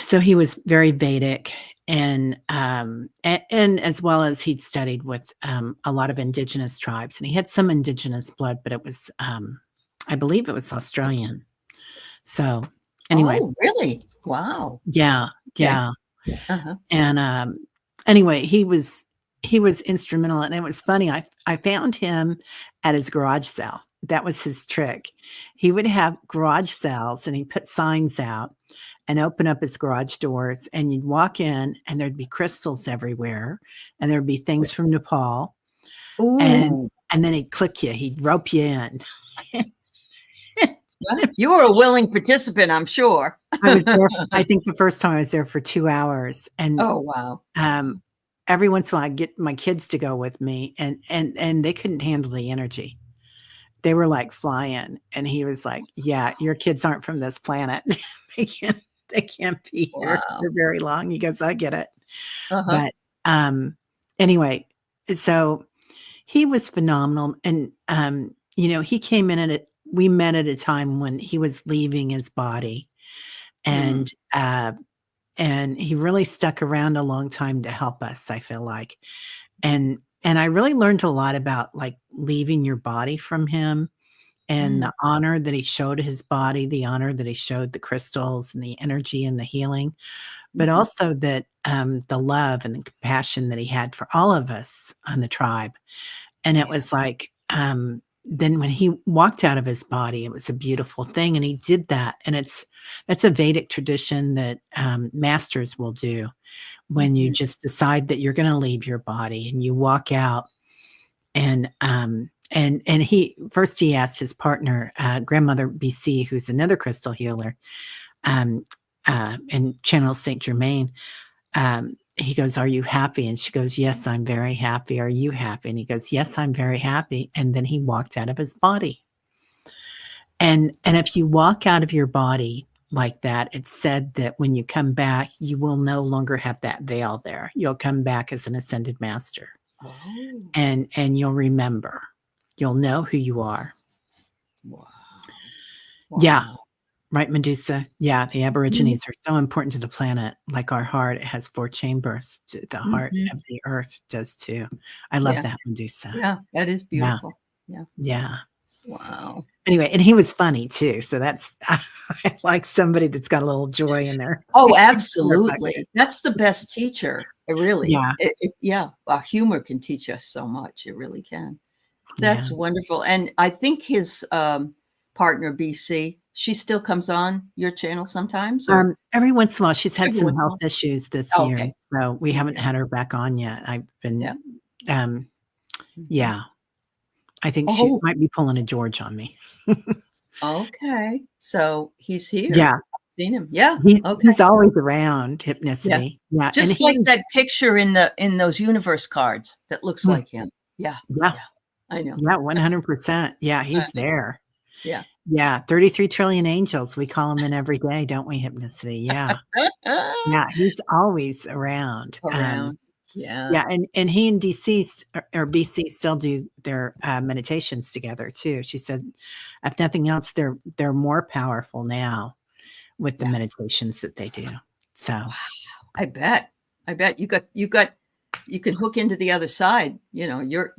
B: so he was very Vedic, and as well as he'd studied with a lot of indigenous tribes, and he had some indigenous blood, but it was, I believe it was Australian. So anyway,
A: Oh, really? Wow.
B: yeah,
A: Okay.
B: yeah.
A: Uh-huh.
B: And anyway, he was instrumental, and it was funny. I found him at his garage sale. That was his trick. He would have garage sales, and he put signs out and open up his garage doors, and you'd walk in, and there'd be crystals everywhere, and there'd be things from Nepal, and
A: Ooh.
B: and then he'd click you. He'd rope you in.
A: Well, you were a willing participant, I'm sure.
B: I was there. I think the first time I was there for 2 hours, and
A: Oh, wow.
B: Um, every once in a while, I get my kids to go with me, and they couldn't handle the energy. They were like flying, and he was like, "Yeah, your kids aren't from this planet. They can't they can't be here
A: Wow.
B: for very long." He goes, "I get it."
A: Uh-huh.
B: But, anyway, so he was phenomenal, and, he came in at a we met at a time when he was leaving his body,
A: Mm.
B: and, he really stuck around a long time to help us, I feel like. And I really learned a lot about, like, leaving your body from him, and
A: Mm.
B: the honor that he showed his body, the honor that he showed the crystals and the energy and the healing, but
A: Mhm.
B: also that, the love and the compassion that he had for all of us on the tribe. And it
A: Yeah.
B: was like, then when he walked out of his body, it was a beautiful thing, and he did that, and that's a Vedic tradition that, masters will do when you
A: Mhm.
B: just decide that you're gonna leave your body and you walk out. And he first he asked his partner, grandmother BC, who's another crystal healer, um, and channels Saint Germain. He goes, "Are you happy?" And she goes, "Yes, I'm very happy. Are you happy?" And he goes, "Yes, I'm very happy." And then he walked out of his body. And if you walk out of your body like that, it's said that when you come back, you will no longer have that veil there. You'll come back as an ascended master,
A: Oh,
B: and you'll remember. You'll know who you are.
A: wow.
B: Yeah,
A: Wow.
B: right, Medusa. Yeah, the
A: Mhm.
B: Aborigines are so important to the planet. Like our heart, it has 4 chambers. The heart
A: Mhm.
B: of the earth does too. I love
A: Yeah.
B: that, Medusa.
A: Yeah. That is
B: Yeah,
A: beautiful. Yeah.
B: yeah.
A: Wow.
B: Anyway, and he was funny too, so that's I like somebody that's got a little joy in their
A: Oh,
B: in their bucket.
A: absolutely. That's the best teacher. Really.
B: Yeah,
A: Yeah. Humor can teach us so much. It really can.
B: yeah.
A: That's wonderful. And I think his partner, BC, she still comes on your channel sometimes or
B: Every once in a while, she's had
A: every
B: some
A: once in a
B: health
A: while?
B: issues this
A: Oh,
B: year,
A: okay.
B: so we haven't
A: Okay.
B: had her back on yet. I've
A: Yeah.
B: been, um
A: Mhm.
B: yeah, I think she
A: Oh,
B: might be pulling a George on me.
A: okay. So he's here.
B: Yeah,
A: Seen him. Yeah.
B: he's
A: Okay.
B: he's always around
A: Yeah.
B: Hypnicity. Yeah, and
A: Just like
B: he
A: that picture in those universe cards that looks
B: mm,
A: like him. Yeah.
B: yeah,
A: Yeah. I know.
B: yeah, 100%. Yeah, he's
A: Uh-huh.
B: there.
A: Yeah.
B: Yeah, 33 trillion angels, we call him in every day, don't we, Hypnicity? Yeah. Yeah, he's always around.
A: Around. Yeah.
B: Yeah, and he and deceased or BC still do their, meditations together too. She said, if nothing else, they're more powerful now with the
A: Yeah.
B: meditations that they do. So,
A: Wow. I bet. I bet you got you can hook into the other side. You know, you're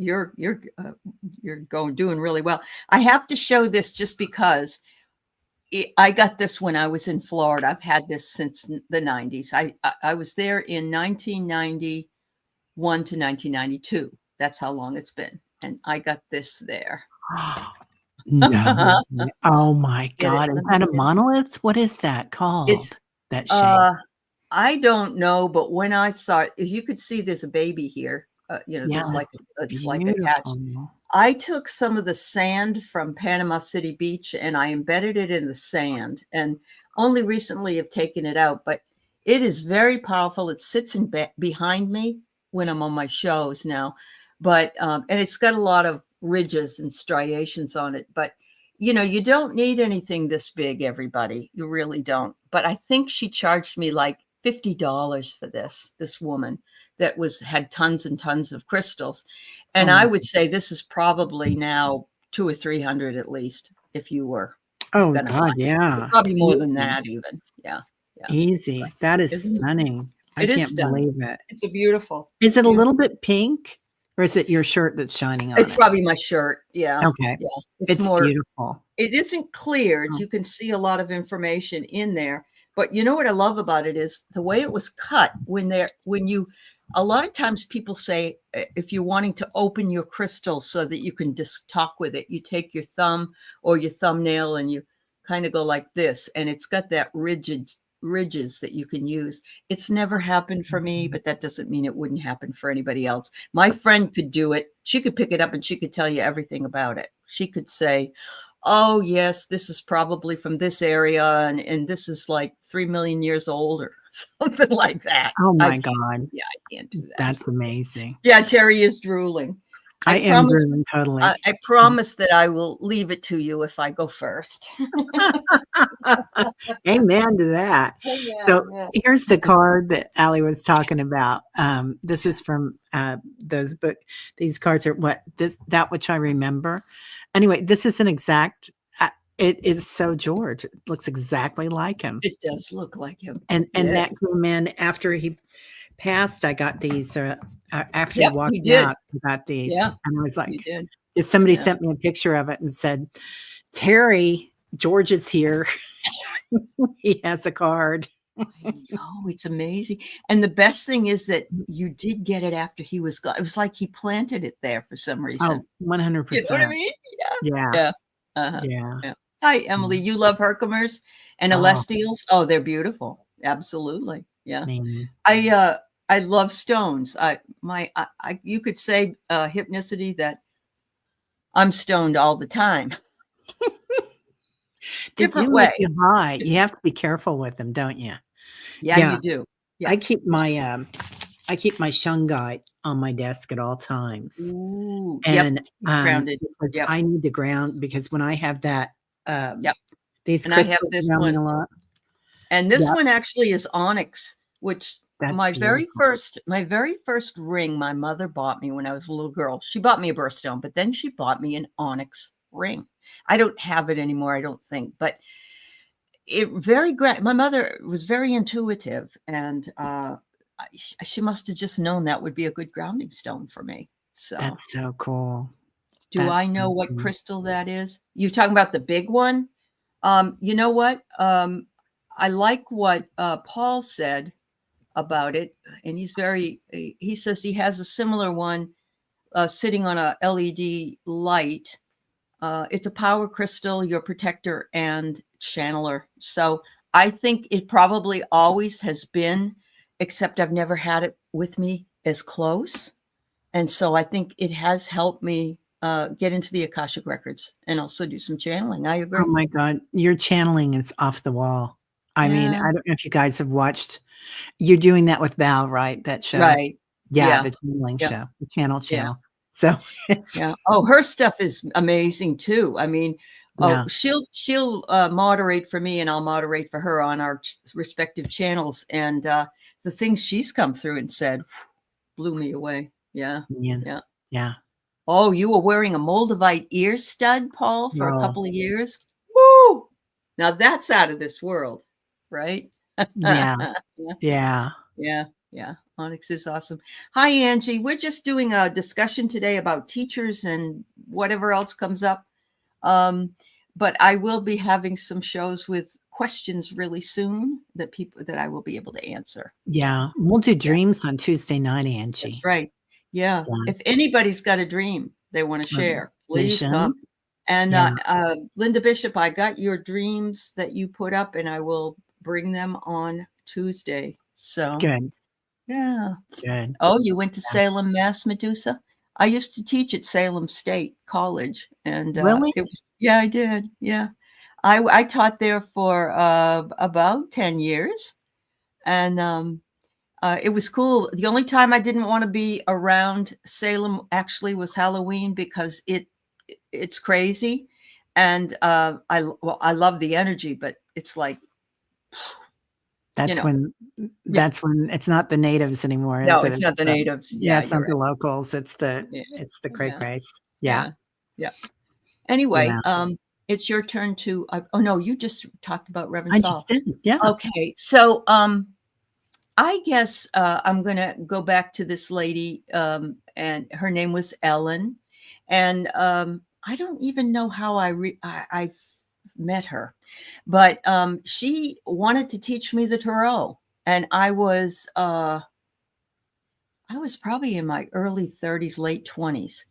A: going doing really well. I have to show this just because I got this when I was in Florida. I've had this since the 90s. I was there in 1991 to 1992. That's how long it's been. And I got this there.
B: no. Oh my
A: Get it?
B: god, is
A: Let me
B: that a
A: get it.
B: monolith? What is that called?
A: It's
B: That shape?
A: uh I don't know, but when I saw it, you could see there's a baby here.
B: Yeah,
A: There's like
B: it's
A: it's like attached.
B: beautiful.
A: I took some of the sand from Panama City Beach and I embedded it in the sand, and only recently have taken it out, but it is very powerful. It sits behind me when I'm on my shows now, but and it's got a lot of ridges and striations on it. But you don't need anything this big, everybody. You really don't. But I think she charged me like $50 for this woman that had tons and tons of crystals. And
B: Oh
A: I
B: my,
A: would say this is probably now 200 or 300 at least, if you were
B: oh
A: gonna
B: God,
A: buy it.
B: yeah.
A: Probably more than
B: Easy.
A: that even. Yeah. Yeah.
B: Easy. That is
A: Isn't it?
B: stunning. I
A: It is
B: can't
A: stunning.
B: believe it.
A: It's a beautiful,
B: Is it a little
A: beautiful.
B: bit pink or is it your shirt that's shining on
A: It's
B: it?
A: probably my shirt. Yeah.
B: Okay.
A: Yeah. It's
B: It's
A: more,
B: beautiful.
A: it isn't cleared.
B: Oh,
A: You can see a lot of information in there. But you know what I love about it is the way it was cut a lot of times people say if you're wanting to open your crystal so that you can just talk with it, you take your thumb or your thumbnail and you kind of go like this, and it's got that ridges that you can use. It's never happened for me, but that doesn't mean it wouldn't happen for anybody else. My friend could do it. She could pick it up and she could tell you everything about it. She could say, oh yes, this is probably from this area and this is like 3 million years old or something like that.
B: oh
A: I
B: my
A: can't,
B: God.
A: yeah, I can't do that.
B: That's amazing.
A: Yeah, Teri is drooling. I
B: I am
A: promise
B: drooling totally.
A: I promise that I will leave it to you if I go first.
B: Amen to that. So
A: Yeah.
B: here's the card that Allie was talking about. This is from those book. These cards are that which I remember. Anyway, this is an exact. It is so George. It looks exactly like him.
A: It does look like him.
B: And
A: Yes.
B: that came in after he passed. I got these. After he
A: Yep,
B: walked
A: you did.
B: out, I got these,
A: Yeah,
B: and I was
A: you
B: like,
A: did.
B: if somebody
A: Yeah.
B: sent me a picture of it and said, "Terry, George is here." He has a card.
A: I know, it's amazing. And the best thing is that you did get it after he was gone. It was like he planted it there for some reason.
B: Oh, 100%.
A: You know what I mean? Yeah.
B: Yeah.
A: Yeah. Uh-huh.
B: Yeah.
A: Yeah. Hi, Emily.
B: Mm.
A: You love Herkimers and
B: Oh,
A: Celestials? Oh, they're beautiful. Absolutely. Yeah.
B: man.
A: I love stones. You could say hypnicity that I'm stoned all the time.
B: They
A: Different
B: do make
A: way.
B: you high. You have to be careful with them, don't you?
A: Yeah,
B: Yeah.
A: you do. Yeah.
B: I keep my shungite on my desk at all times.
A: Ooh.
B: And
A: Yep. Grounded.
B: because
A: Yep.
B: I need to ground because when I have that
A: Yep.
B: these
A: And I have
B: crystals
A: this
B: around me
A: one.
B: a lot.
A: And this
B: Yep,
A: one actually is onyx, which
B: that's
A: my very
B: beautiful.
A: first ring my mother bought me when I was a little girl. She bought me a birthstone, but then she bought me an onyx ring. I don't have it anymore, I don't think, but my mother was very intuitive, and she must have just known that would be a good grounding stone for me. So,
B: That's so cool.
A: do
B: That's
A: I know
B: so
A: what
B: cool.
A: crystal that is? You're talking about the big one? You know what? I like what Paul said about it, and he says he has a similar one sitting on a LED light. It's a power crystal, your protector and channeler. So I think it probably always has been, except I've never had it with me as close. And so I think it has helped me get into the Akashic records and also do some channeling. I
B: Oh
A: agree.
B: my God, your channeling is off the wall. I mean, I
A: Yeah.
B: don't know if you guys have watched. You're doing that with Val, right? That show?
A: Right.
B: Yeah,
A: Yeah.
B: the channeling
A: Yeah.
B: show, the
A: Yeah.
B: channel. So it's
A: Yeah. Oh, her stuff is amazing too. I mean,
B: yeah,
A: she'll moderate for me and I'll moderate for her on our respective channels. And the things she's come through and said blew me away. Yeah.
B: man.
A: Yeah.
B: Yeah.
A: Oh, you were wearing a Moldavite ear stud, Paul, for a
B: Oh,
A: couple of years. Woo! Now that's out of this world, right?
B: yeah.
A: Yeah.
B: Yeah.
A: Yeah, yeah. Onyx is awesome. Hi, Angie. We're just doing a discussion today about teachers and whatever else comes up. But I will be having some shows with questions really soon that I will be able to answer.
B: Yeah. We'll do
A: Yeah,
B: dreams on Tuesday night,
A: that's
B: Angie.
A: right. Yeah.
B: Yeah.
A: If anybody's got a dream they want to share, please
B: Vision.
A: come. And
B: Yeah.
A: Linda Bishop, I got your dreams that you put up, and I will bring them on Tuesday. So
B: Good.
A: yeah.
B: Good.
A: Oh, you went to
B: Yeah.
A: Salem, Mass, Medusa? I used to teach at Salem State College, and
B: Really?
A: yeah, I did. Yeah. I taught there for about 10 years, and it was cool. The only time I didn't want to be around Salem actually was Halloween because it's crazy, and I love the energy, but it's like
B: That's
A: know.
B: when
A: Yeah.
B: that's when it's not the natives anymore, is
A: No,
B: it?
A: it's not the natives.
B: Yeah,
A: Yeah,
B: it's
A: you're
B: not the
A: right.
B: locals,
A: Yeah.
B: it's the cray
A: Yeah.
B: crays. Yeah.
A: Yeah. Yeah. Anyway,
B: Yeah.
A: it's your turn to oh no, you just talked about Reverend
B: I just
A: Saul.
B: did. Yeah.
A: Okay. So I guess I'm gonna go back to this lady, and her name was Ellen, and I don't even know how I met her, but she wanted to teach me the tarot, and I was probably in my early 30s, late 20s.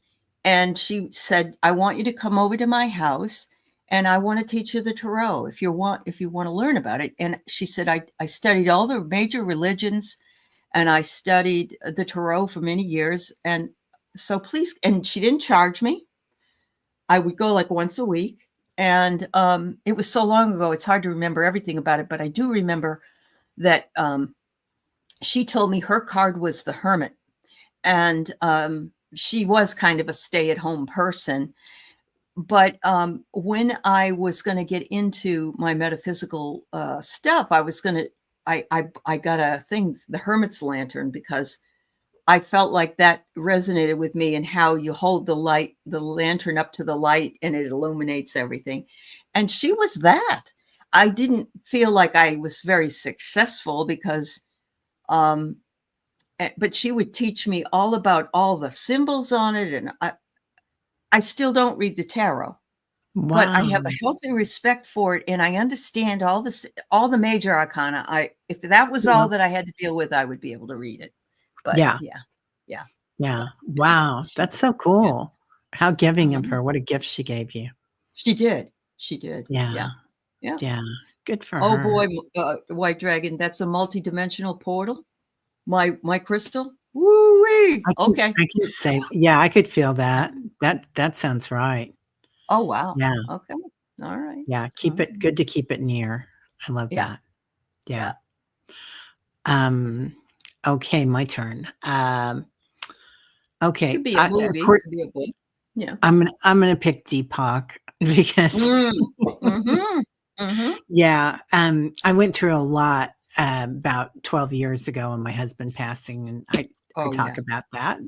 A: And she said, I want you to come over to my house and I want to teach you the tarot if you want to learn about it. And she said, I studied all the major religions and I studied the tarot for many years. And so please, and she didn't charge me. I would go like once a week. And it was so long ago, it's hard to remember everything about it, but I do remember that she told me her card was the Hermit. And she was kind of a stay-at-home person. But when I was going to get into my metaphysical stuff, I got a thing, the Hermit's Lantern, because I felt like that resonated with me and how you hold the lantern up to the light and it illuminates everything. And she was that. I didn't feel like I was very successful because um, but she would teach me all about all the symbols on it. And I still don't read the tarot, but I
B: Wow.
A: have a healthy respect for it. And I understand all the major arcana. If that was
B: Yeah.
A: all that I had to deal with, I would be able to read it. But
B: Yeah.
A: yeah, yeah.
B: Yeah.
A: But
B: Wow.
A: she,
B: That's so
A: yeah,
B: cool. How giving of
A: uh-huh.
B: her. What a gift she gave you.
A: She did. She did.
B: Yeah.
A: Yeah. Yeah.
B: Yeah. Good for
A: Oh
B: her.
A: boy, White Dragon, that's a multi-dimensional portal. My crystal. Woo-wee. Okay.
B: I can say, yeah, I could feel that. That sounds right.
A: Oh wow.
B: Yeah.
A: Okay. All right.
B: Yeah.
A: All
B: Keep
A: right.
B: it good to keep it near. I love
A: Yeah.
B: that. Yeah.
A: Yeah.
B: Um, okay, my turn.
A: Could
B: Okay.
A: be a
B: Of
A: movie,
B: course,
A: could be a book. Yeah.
B: I'm gonna pick Deepak because
A: Mm. Mhm. Mhm.
B: yeah, I went through a lot about 12 years ago and my husband passing, and I
A: Oh,
B: talk
A: yeah.
B: about that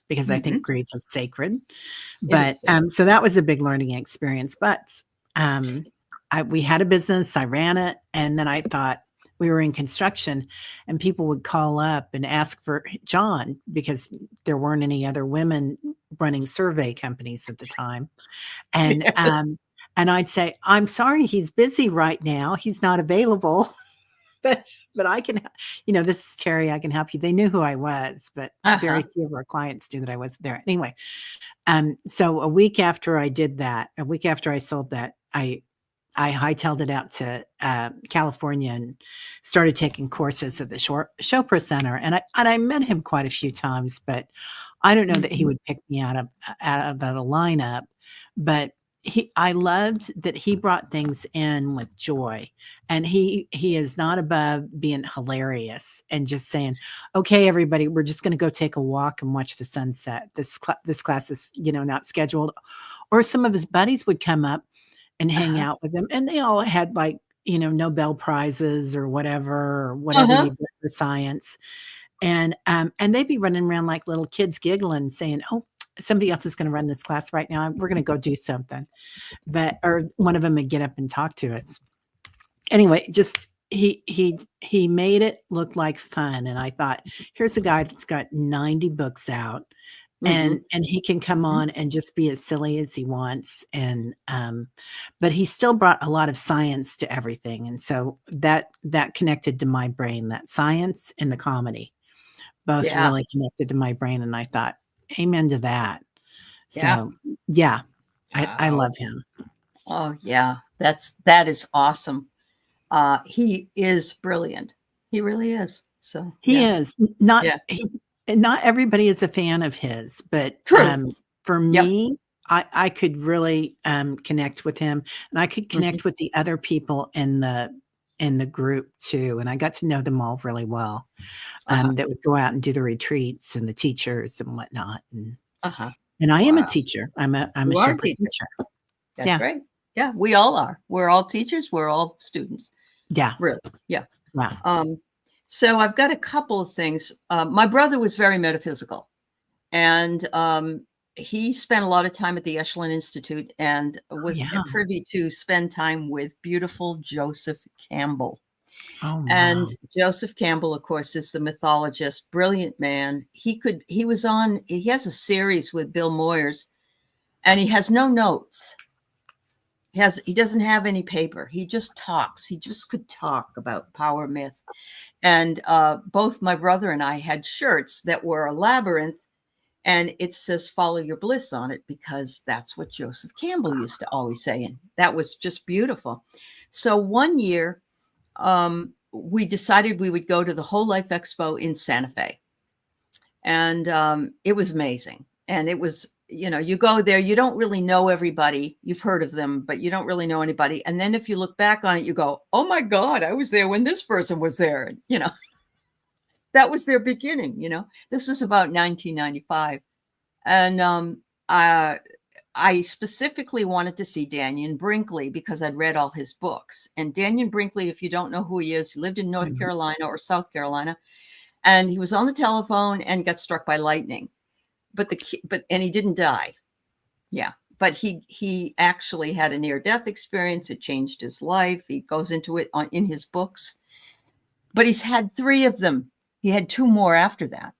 B: because I think
A: Mhm.
B: grief is sacred.
A: It
B: But
A: is sacred.
B: so that was a big learning experience. But um, we had a business, I ran it, and then I thought we were in construction, and people would call up and ask for John because there weren't any other women running survey companies at the time, and
A: Yes.
B: and I'd say, I'm sorry, he's busy right now. He's not available. but but I can, this is Teri. I can help you. They knew who I was, but very
A: Uh-huh.
B: few of our clients knew that I wasn't there. Anyway, so a week after I did that, a week after I sold that, I hightailed it out to California and started taking courses at the Chopra Center. And I met him quite a few times, but I don't know that he
A: Mhm.
B: would pick me out of a lineup. But I loved that he brought things in with joy, and he is not above being hilarious and just saying, "Okay, everybody, we're just going to go take a walk and watch the sunset. This class is not scheduled." Or some of his buddies would come up and hang
A: Uh-huh.
B: out with him, and they all had like Nobel prizes or whatever
A: Uh-huh.
B: you get for science, and they'd be running around like little kids giggling, saying, "Oh, somebody else is going to run this class right now. We're going to go do something." But or one of them would get up and talk to us. Anyway, just he made it look like fun, and I thought, here's a guy that's got 90 books out, and
A: Mhm.
B: he can come
A: Mhm.
B: on and just be as silly as he wants, and but he still brought a lot of science to everything, and so that connected to my brain. That science and the comedy both
A: Yeah.
B: really connected to my brain, and I thought, amen to that.
A: Yeah.
B: So yeah, I
A: Oh.
B: love him.
A: Oh, yeah. That is awesome. He is brilliant. He really is. So,
B: He
A: yeah.
B: is not
A: Yeah.
B: he's not everybody is a fan of his, but
A: True.
B: for
A: Yep.
B: me, I could really connect with him, and I could
A: Mhm.
B: connect with the other people in the group too, and I got to know them all really well.
A: Uh-huh.
B: That would go out and do the retreats and the teachers and whatnot,
A: Uh-huh.
B: and I am a
A: Wow.
B: teacher. I'm a
A: You are a
B: shepherd
A: teacher.
B: teacher.
A: That's
B: Yeah,
A: right. Yeah, we all are. We're all teachers. We're all students.
B: yeah,
A: Really. Yeah.
B: Yeah.
A: So I've got a couple of things. My brother was very metaphysical, and he spent a lot of time at the Echelon Institute and was
B: Yeah.
A: privy to spend time with beautiful Joseph Campbell.
B: Oh,
A: And
B: wow.
A: Joseph Campbell, of course, is the mythologist, brilliant man. He has a series with Bill Moyers, and he has no notes. He doesn't have any paper. He just talks. He just could talk about power myth. And both my brother and I had shirts that were a labyrinth, and it says "Follow Your Bliss" on it, because that's what Joseph Campbell used to always say, and that was just beautiful. So one year, we decided we would go to the Whole Life Expo in Santa Fe, and it was amazing. And it was, you go there, you don't really know everybody. You've heard of them, but you don't really know anybody. And then if you look back on it, you go, "Oh my God, I was there when this person was there." That was their beginning. This was about 1995. And I specifically wanted to see Dannion Brinkley because I'd read all his books. And Dannion Brinkley, if you don't know who he is, he lived in North Carolina or South Carolina, and he was on the telephone and got struck by lightning. And he didn't die. Yeah, but he actually had a near-death experience. It changed his life. He goes into it in his books. But he's had 3 of them. He had 2 more after that.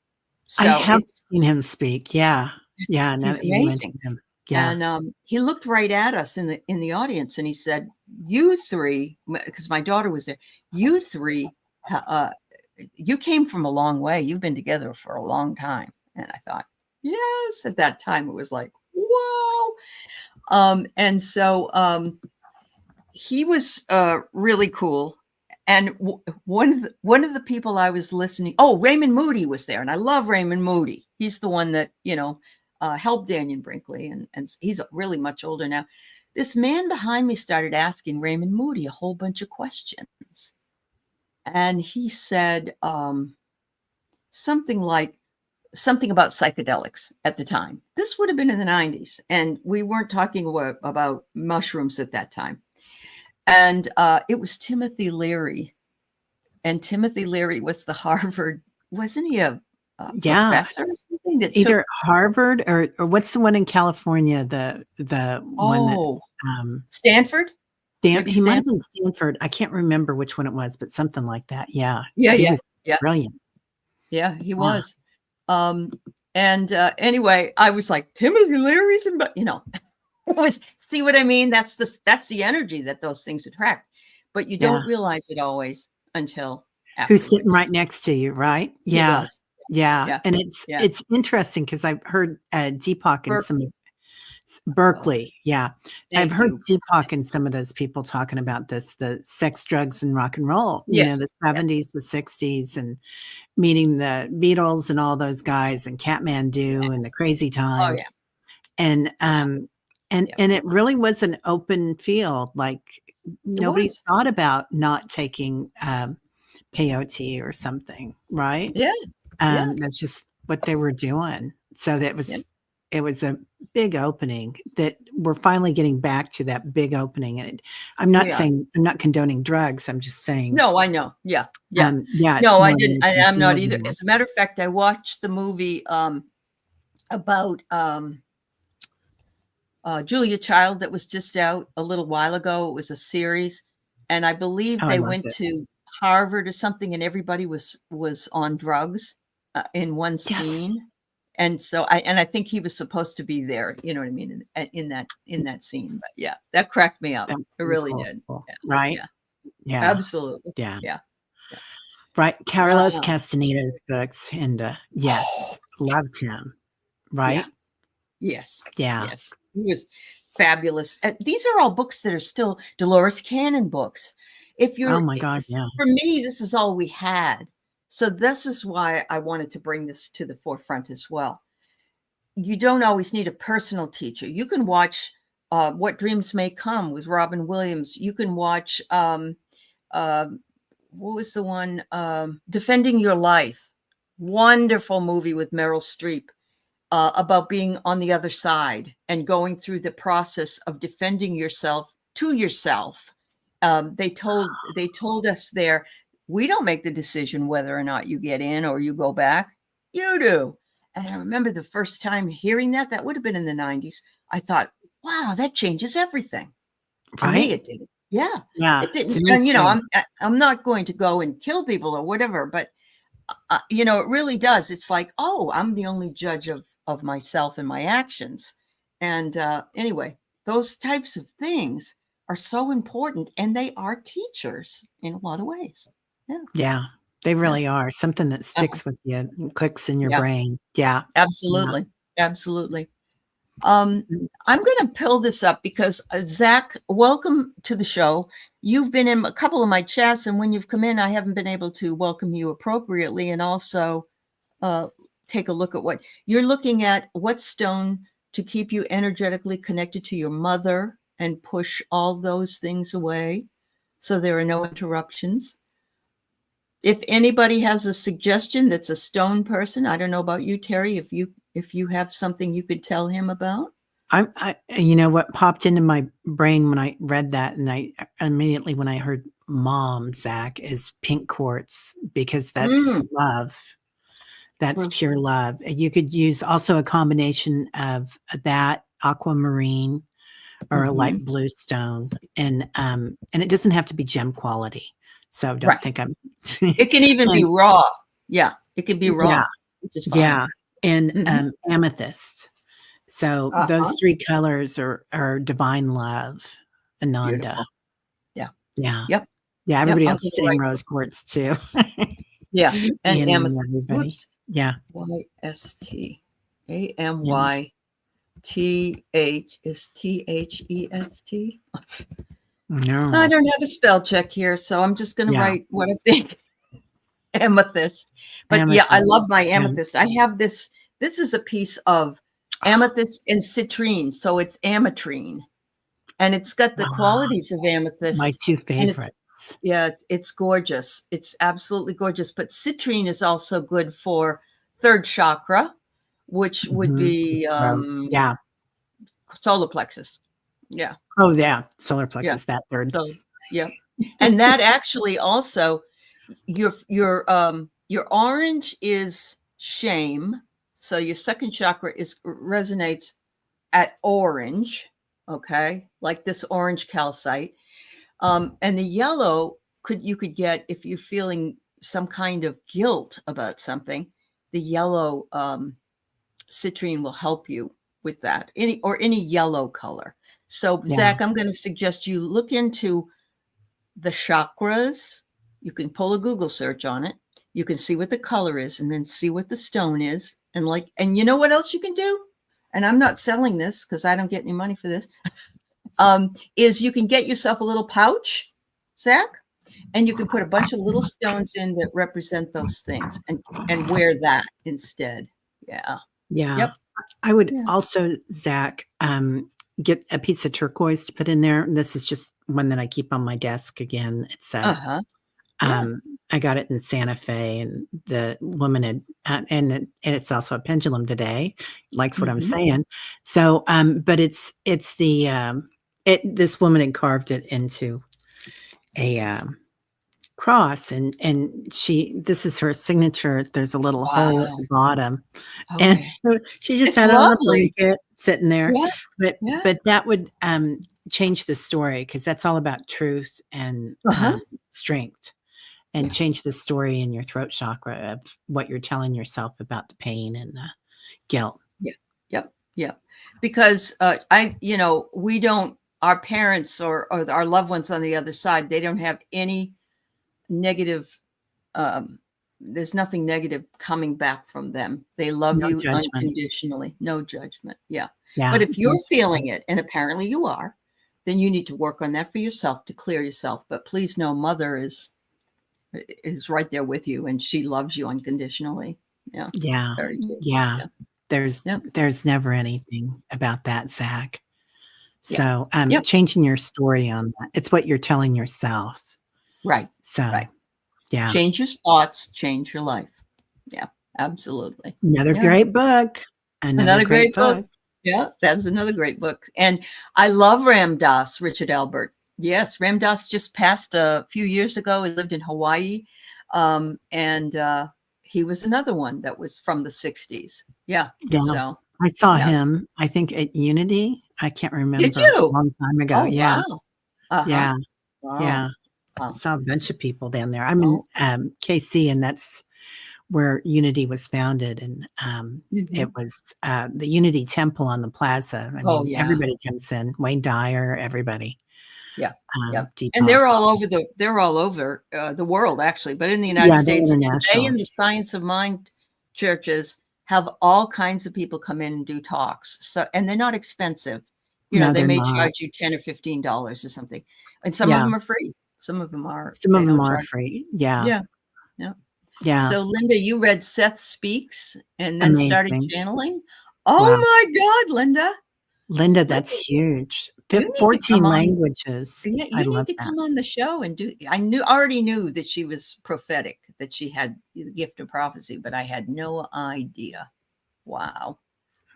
B: I
A: So
B: have seen him speak. Yeah. Yeah. Now
A: he's
B: that you
A: amazing.
B: mentioned him. Yeah.
A: And he looked right at us in the audience, and he said, "You 3," because my daughter was there, "you 3, you came from a long way. You've been together for a long time." And I thought, yes, at that time it was like, wow. And so he was really cool. And one of the people I was listening, Raymond Moody was there, and I love Raymond Moody. He's the one that helped Dannion Brinkley, and he's really much older now. This man behind me started asking Raymond Moody a whole bunch of questions, and he said something about psychedelics at the time. This would have been in the 90s, and we weren't talking about mushrooms at that time. And it was Timothy Leary. And Timothy Leary was the Harvard, wasn't he a professor or something? That
B: Either Harvard or what's the one in California? The one that's
A: Stanford?
B: He might have been Stanford. I can't remember which one it was, but something like that. Yeah. He was brilliant.
A: Yeah, he was. Anyway, I was like, Timothy Leary's in, but see what I mean? That's the energy that those things attract, but you don't realize it always until afterwards.
B: Who's sitting right next to you, right? Yeah. Yeah. And it's interesting because I've heard Deepak and some Berkeley. Yeah. I've heard Deepak and some of those people talking about the sex, drugs, and rock and roll, the 70s, the 60s, and meeting the Beatles and all those guys, and Kathmandu and the Crazy Times. And it really was an open field. Like nobody thought about not taking peyote or something, right?
A: Yeah.
B: That's just what they were doing. So that it was a big opening that we're finally getting back to that big opening. And I'm not saying I'm not condoning drugs. I'm just saying.
A: No, I know. Yeah. No, I didn't. I'm not either. As a matter of fact, I watched the movie about Julia Child that was just out a little while ago. It was a series, and I believe they went to Harvard or something, and everybody was on drugs in one scene. And so I think he was supposed to be there, you know what I mean, in that scene. But yeah, that cracked me up. It really did. Yeah.
B: Right?
A: Yeah. Absolutely.
B: Yeah.
A: Yeah.
B: Right. Carlos Castaneda's books, and loved him. Right?
A: Yes.
B: Yeah.
A: Yes. He was fabulous. These are all books that are still Dolores Cannon books.
B: Oh my God, yeah.
A: For me, this is all we had. So this is why I wanted to bring this to the forefront as well. You don't always need a personal teacher. You can watch What Dreams May Come with Robin Williams. You can watch, what was the one? Defending Your Life. Wonderful movie with Meryl Streep about being on the other side and going through the process of defending yourself to yourself. They told us there, We don't make the decision whether or not you get in or you go back. You do. And I remember the first time hearing that would have been in the 90s. I thought, wow, that changes everything. To me,
B: Right?
A: it did. Yeah,
B: Yeah.
A: it didn't.
B: To me
A: And,
B: too.
A: I'm not going to go and kill people or whatever, but, it really does. It's like, oh, I'm the only judge of myself and my actions. And anyway, those types of things are so important, and they are teachers in a lot of ways. Yeah.
B: Yeah. They
A: Yeah.
B: really are. Something that
A: Uh-huh.
B: sticks with you and clicks in your
A: Yeah.
B: brain. Yeah. Yeah.
A: Absolutely. Absolutely. I'm going to pull this up because Zach, welcome to the show. You've been in a couple of my chats, and when you've come in, I haven't been able to welcome you appropriately, and also take a look at what you're looking at. What stone to keep you energetically connected to your mother and push all those things away, so there are no interruptions. If anybody has a suggestion that's a stone person, I don't know about you, Teri, if you have something you could tell him about.
B: You know what popped into my brain when I read that, and I immediately when I heard mom, Zach, is pink quartz, because that's love. That's pure love. And you could use also a combination of that aquamarine or a light blue stone, and it doesn't have to be gem quality. So don't think I'm.
A: It can even be raw. Yeah, it can be raw.
B: Yeah,
A: Which is fine.
B: yeah, and amethyst. So those three colors are divine love, Ananda.
A: Beautiful. Yeah.
B: Yeah.
A: Yep.
B: Yeah. Everybody
A: Yep,
B: else is saying rose quartz too.
A: Yeah. And
B: Annie and
A: amethyst.
B: everybody.
A: Whoops.
B: Yeah.
A: YST. AMYTH is THEST.
B: No.
A: I don't have a spell check here, so I'm just going to write what I think. Amethyst. But yeah, I love my amethyst. I have this. This is a piece of amethyst and citrine, so it's ametrine, and it's got the qualities of amethyst.
B: My two favorites.
A: It's gorgeous. It's absolutely gorgeous. But citrine is also good for third chakra, which would be solar plexus. Yeah.
B: Oh yeah, solar plexus. That third.
A: So and that actually also your orange is shame. So your second chakra resonates at orange, okay, like this orange calcite. And the yellow you could get if you're feeling some kind of guilt about something. The yellow citrine will help you with that. Any yellow color. So Zach, I'm going to suggest you look into the chakras. You can pull a Google search on it. You can see what the color is, and then see what the stone is. And you know what else you can do? And I'm not selling this because I don't get any money for this. Is you can get yourself a little pouch, Zach, and you can put a bunch of little stones in that represent those things, and wear that instead. Yeah.
B: Yeah.
A: Yep.
B: I would also, Zach, get a piece of turquoise to put in there. This is just one that I keep on my desk again. It's I got it in Santa Fe, and the woman had, and it's also a pendulum today, likes what I'm saying. So, but it's the, this woman had carved it into a, cross, and this is her signature. There's a little hole at the bottom, and she just had it on a blanket sitting there. But that would change the story, because that's all about truth and strength, and change the story in your throat chakra of what you're telling yourself about the pain and the guilt.
A: Yep. Because we don't, our parents or our loved ones on the other side, they don't have any negative, there's nothing negative coming back from them. They love you unconditionally. No judgment. Yeah. But if you're feeling it, and apparently you are, then you need to work on that for yourself to clear yourself. But please know, mother is right there with you, and she loves you unconditionally. Yeah. Very good.
B: Yeah. There's never anything about that, Zach. So changing your story on that. It's what you're telling yourself.
A: Right.
B: So yeah.
A: Change your thoughts, change your life. Yeah, absolutely.
B: Another great book. Another great book.
A: Yeah, that's another great book. And I love Ram Dass, Richard Albert. Yes, Ram Dass just passed a few years ago. He lived in Hawaii, and he was another one that was from the '60s. Yeah.
B: Yeah.
A: So,
B: I saw
A: yeah.
B: him, I think at Unity. I can't
A: Did
B: remember. A
A: you?
B: long time ago.
A: Oh,
B: Yeah.
A: wow. Uh-huh.
B: Yeah.
A: Wow.
B: Yeah. I
A: Wow.
B: saw a bunch of people down there. I'm in
A: Oh.
B: KC, and that's where Unity was founded. And it
A: Mhm.
B: was the Unity Temple on the plaza. I
A: Oh,
B: mean,
A: yeah.
B: everybody comes in. Wayne Dyer, everybody.
A: Yeah. Yeah. And
B: Deepak.
A: they're all over the world actually, but in the United
B: Yeah, they're
A: States, and they
B: international.
A: and the Science of Mind churches have all kinds of people come in and do talks. So, and they're not expensive. You know,
B: No,
A: they
B: they're
A: may
B: not.
A: charge you $10 or $15 or something. And some of
B: Yeah.
A: them are free. Some of them are,
B: Some of
A: they
B: them
A: don't
B: are
A: charge.
B: free. Yeah.
A: Yeah. Yeah.
B: Yeah.
A: So Linda, you read Seth Speaks and then started
B: Amazing.
A: channeling.
B: Wow.
A: Oh my God, Linda.
B: Linda,
A: Linda,
B: that's huge.
A: you need to
B: 14
A: come on.
B: languages.
A: Yeah,
B: I
A: you need
B: love
A: to
B: that.
A: come on the show and do. I already knew that she was prophetic, that she had the gift of prophecy, but I had no idea. Wow.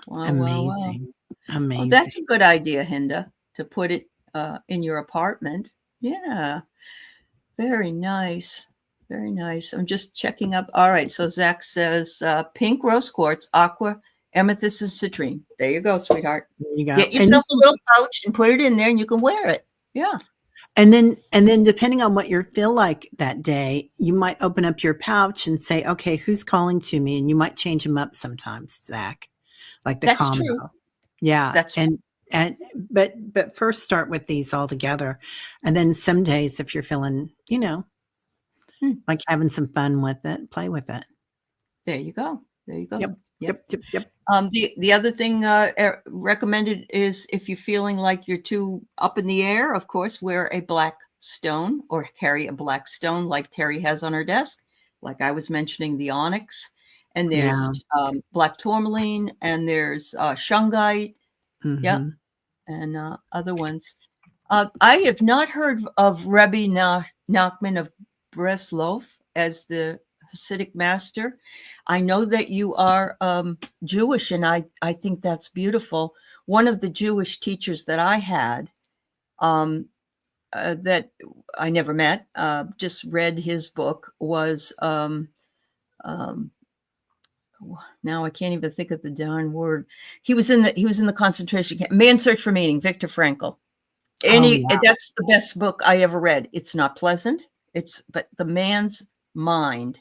A: Wow, wow, wow.
B: Amazing.
A: Oh, that's a
B: Amazing.
A: good idea, Hinda, to put it in your apartment. Yeah. Very nice. Very nice. I'm just checking up. All right. So Zach says pink rose quartz, aqua, amethyst, and citrine. There you go, sweetheart.
B: There you go.
A: Get yourself a little pouch and put it in there and you can wear it. Yeah.
B: And then depending on what you feel like that day, you might open up your pouch and say, okay, who's calling to me? And you might change them up sometimes, Zach, like the
A: That's
B: combo.
A: true.
B: Yeah.
A: That's true.
B: And but first start with these all together. And then some days if you're feeling, like having some fun with it, play with it.
A: There you go. There you go.
B: Yep.
A: The other thing recommended is if you're feeling like you're too up in the air, of course, wear a black stone or carry a black stone like Teri has on her desk. Like I was mentioning, the onyx, and there's black tourmaline, and there's shungite.
B: Mm-hmm.
A: Yep, and other ones. I have not heard of Rebbe Nachman of Breslov as the Hasidic master. I know that you are Jewish, and I think that's beautiful. One of the Jewish teachers that I had that I never met, just read his book, was now I can't even think of the darn word. He was in the concentration camp. Man's Search for Meaning, Viktor Frankl. That's the best book I ever read. It's not pleasant. But the man's mind.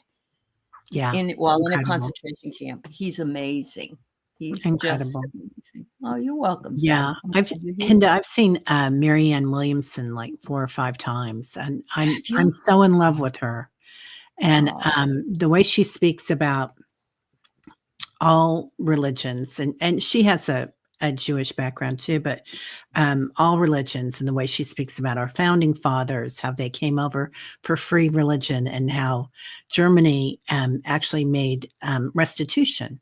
B: Yeah.
A: While in a concentration camp. He's amazing. He's
B: incredible.
A: Just amazing. Oh, you're welcome.
B: Yeah. I've seen Marianne Williamson like 4 or 5 times, and I'm so in love with her. And the way she speaks about all religions, and she has a Jewish background too, but all religions, and the way she speaks about our founding fathers, how they came over for free religion, and how Germany actually made restitution.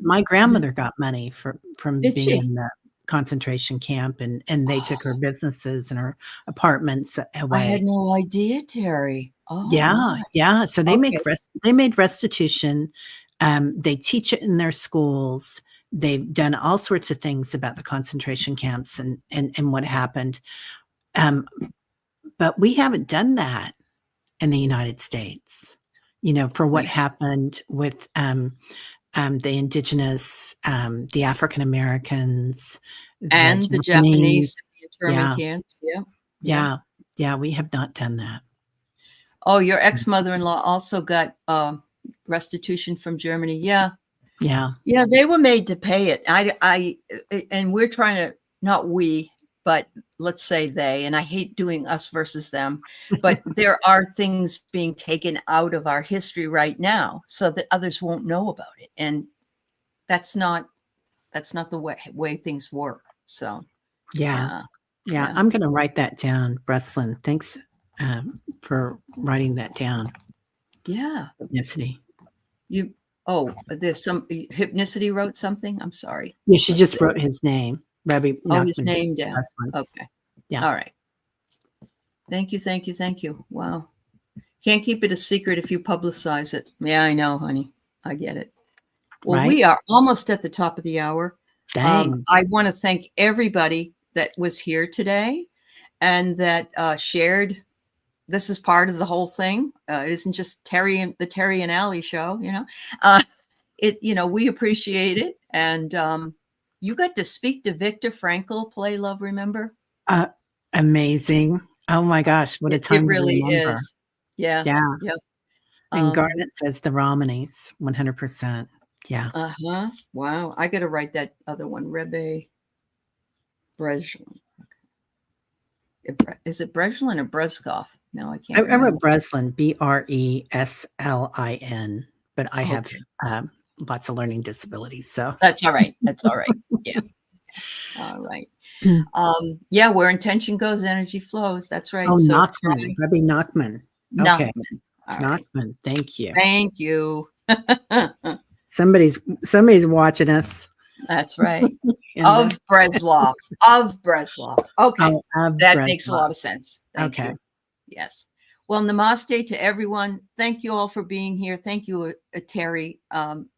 B: My grandmother got money from being in the concentration camp, and they took her businesses and her apartments away.
A: I had no idea, Teri. Oh,
B: yeah. So they made restitution. They teach it in their schools. They've done all sorts of things about the concentration camps and what happened. But we haven't done that in the United States, for what happened with the indigenous, the African Americans,
A: and the Japanese internment camps.
B: Yeah. We have not done that.
A: Oh, your ex-mother-in-law also got restitution from Germany. Yeah. They were made to pay it. And we're trying to, not we, but let's say they, and I hate doing us versus them, but there are things being taken out of our history right now so that others won't know about it. And that's not the way things work. So,
B: yeah. I'm going to write that down, Breslin. Thanks for writing that down.
A: Yeah.
B: Ethnicity.
A: There's some Hypnicity wrote something. I'm sorry.
B: Yeah, she just wrote his name. Rabbi
A: his name down. Okay. Yeah. All right. Thank you. Wow. Can't keep it a secret if you publicize it. Yeah, I know, honey. I get it. Well, we are almost at the top of the hour.
B: Dang.
A: I want to thank everybody that was here today. and that shared. This is part of the whole thing. It isn't just Teri and the Teri and Allie show, we appreciate it. And you got to speak to Viktor Frankl, play Love, Remember?
B: Amazing. Oh my gosh, what a
A: It
B: time to
A: really
B: remember.
A: is. Yeah.
B: Yeah.
A: Yep.
B: And Garnet says the Romneys, 100%. Yeah.
A: Uh-huh. Wow. I got to write that other one, Rebbe Breslin. Okay. Is it Breslin or Breskov? No, I can't
B: I
A: remember.
B: wrote Breslin, Breslin, but I have lots of learning disabilities. So
A: That's all right. That's all right. Yeah. All right. Yeah, where intention goes, energy flows. That's right.
B: Oh,
A: So
B: Nachman, Rebbe Nachman. Okay.
A: Nachman. All right.
B: Nachman, thank you.
A: Thank you.
B: Somebody's watching us.
A: That's right. Of Breslov. Okay.
B: Oh, of
A: That
B: Breslov.
A: makes a lot of sense. Thank you. Yes. Well, namaste to everyone. Thank you all for being here. Thank you, Teri.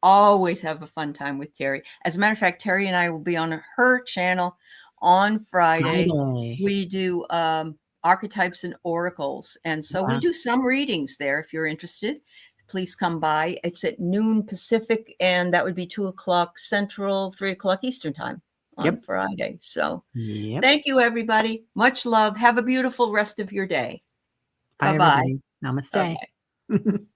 A: Always have a fun time with Teri. As a matter of fact, Teri and I will be on her channel on Friday. We do archetypes and oracles. And so we do some readings there. If you're interested, please come by. It's at noon Pacific, and that would be 2:00 Central, 3:00 Eastern time on Friday. So thank you, everybody. Much love. Have a beautiful rest of your day.
B: Bye,
A: Bye-bye.
B: everybody. Namaste.
A: Okay.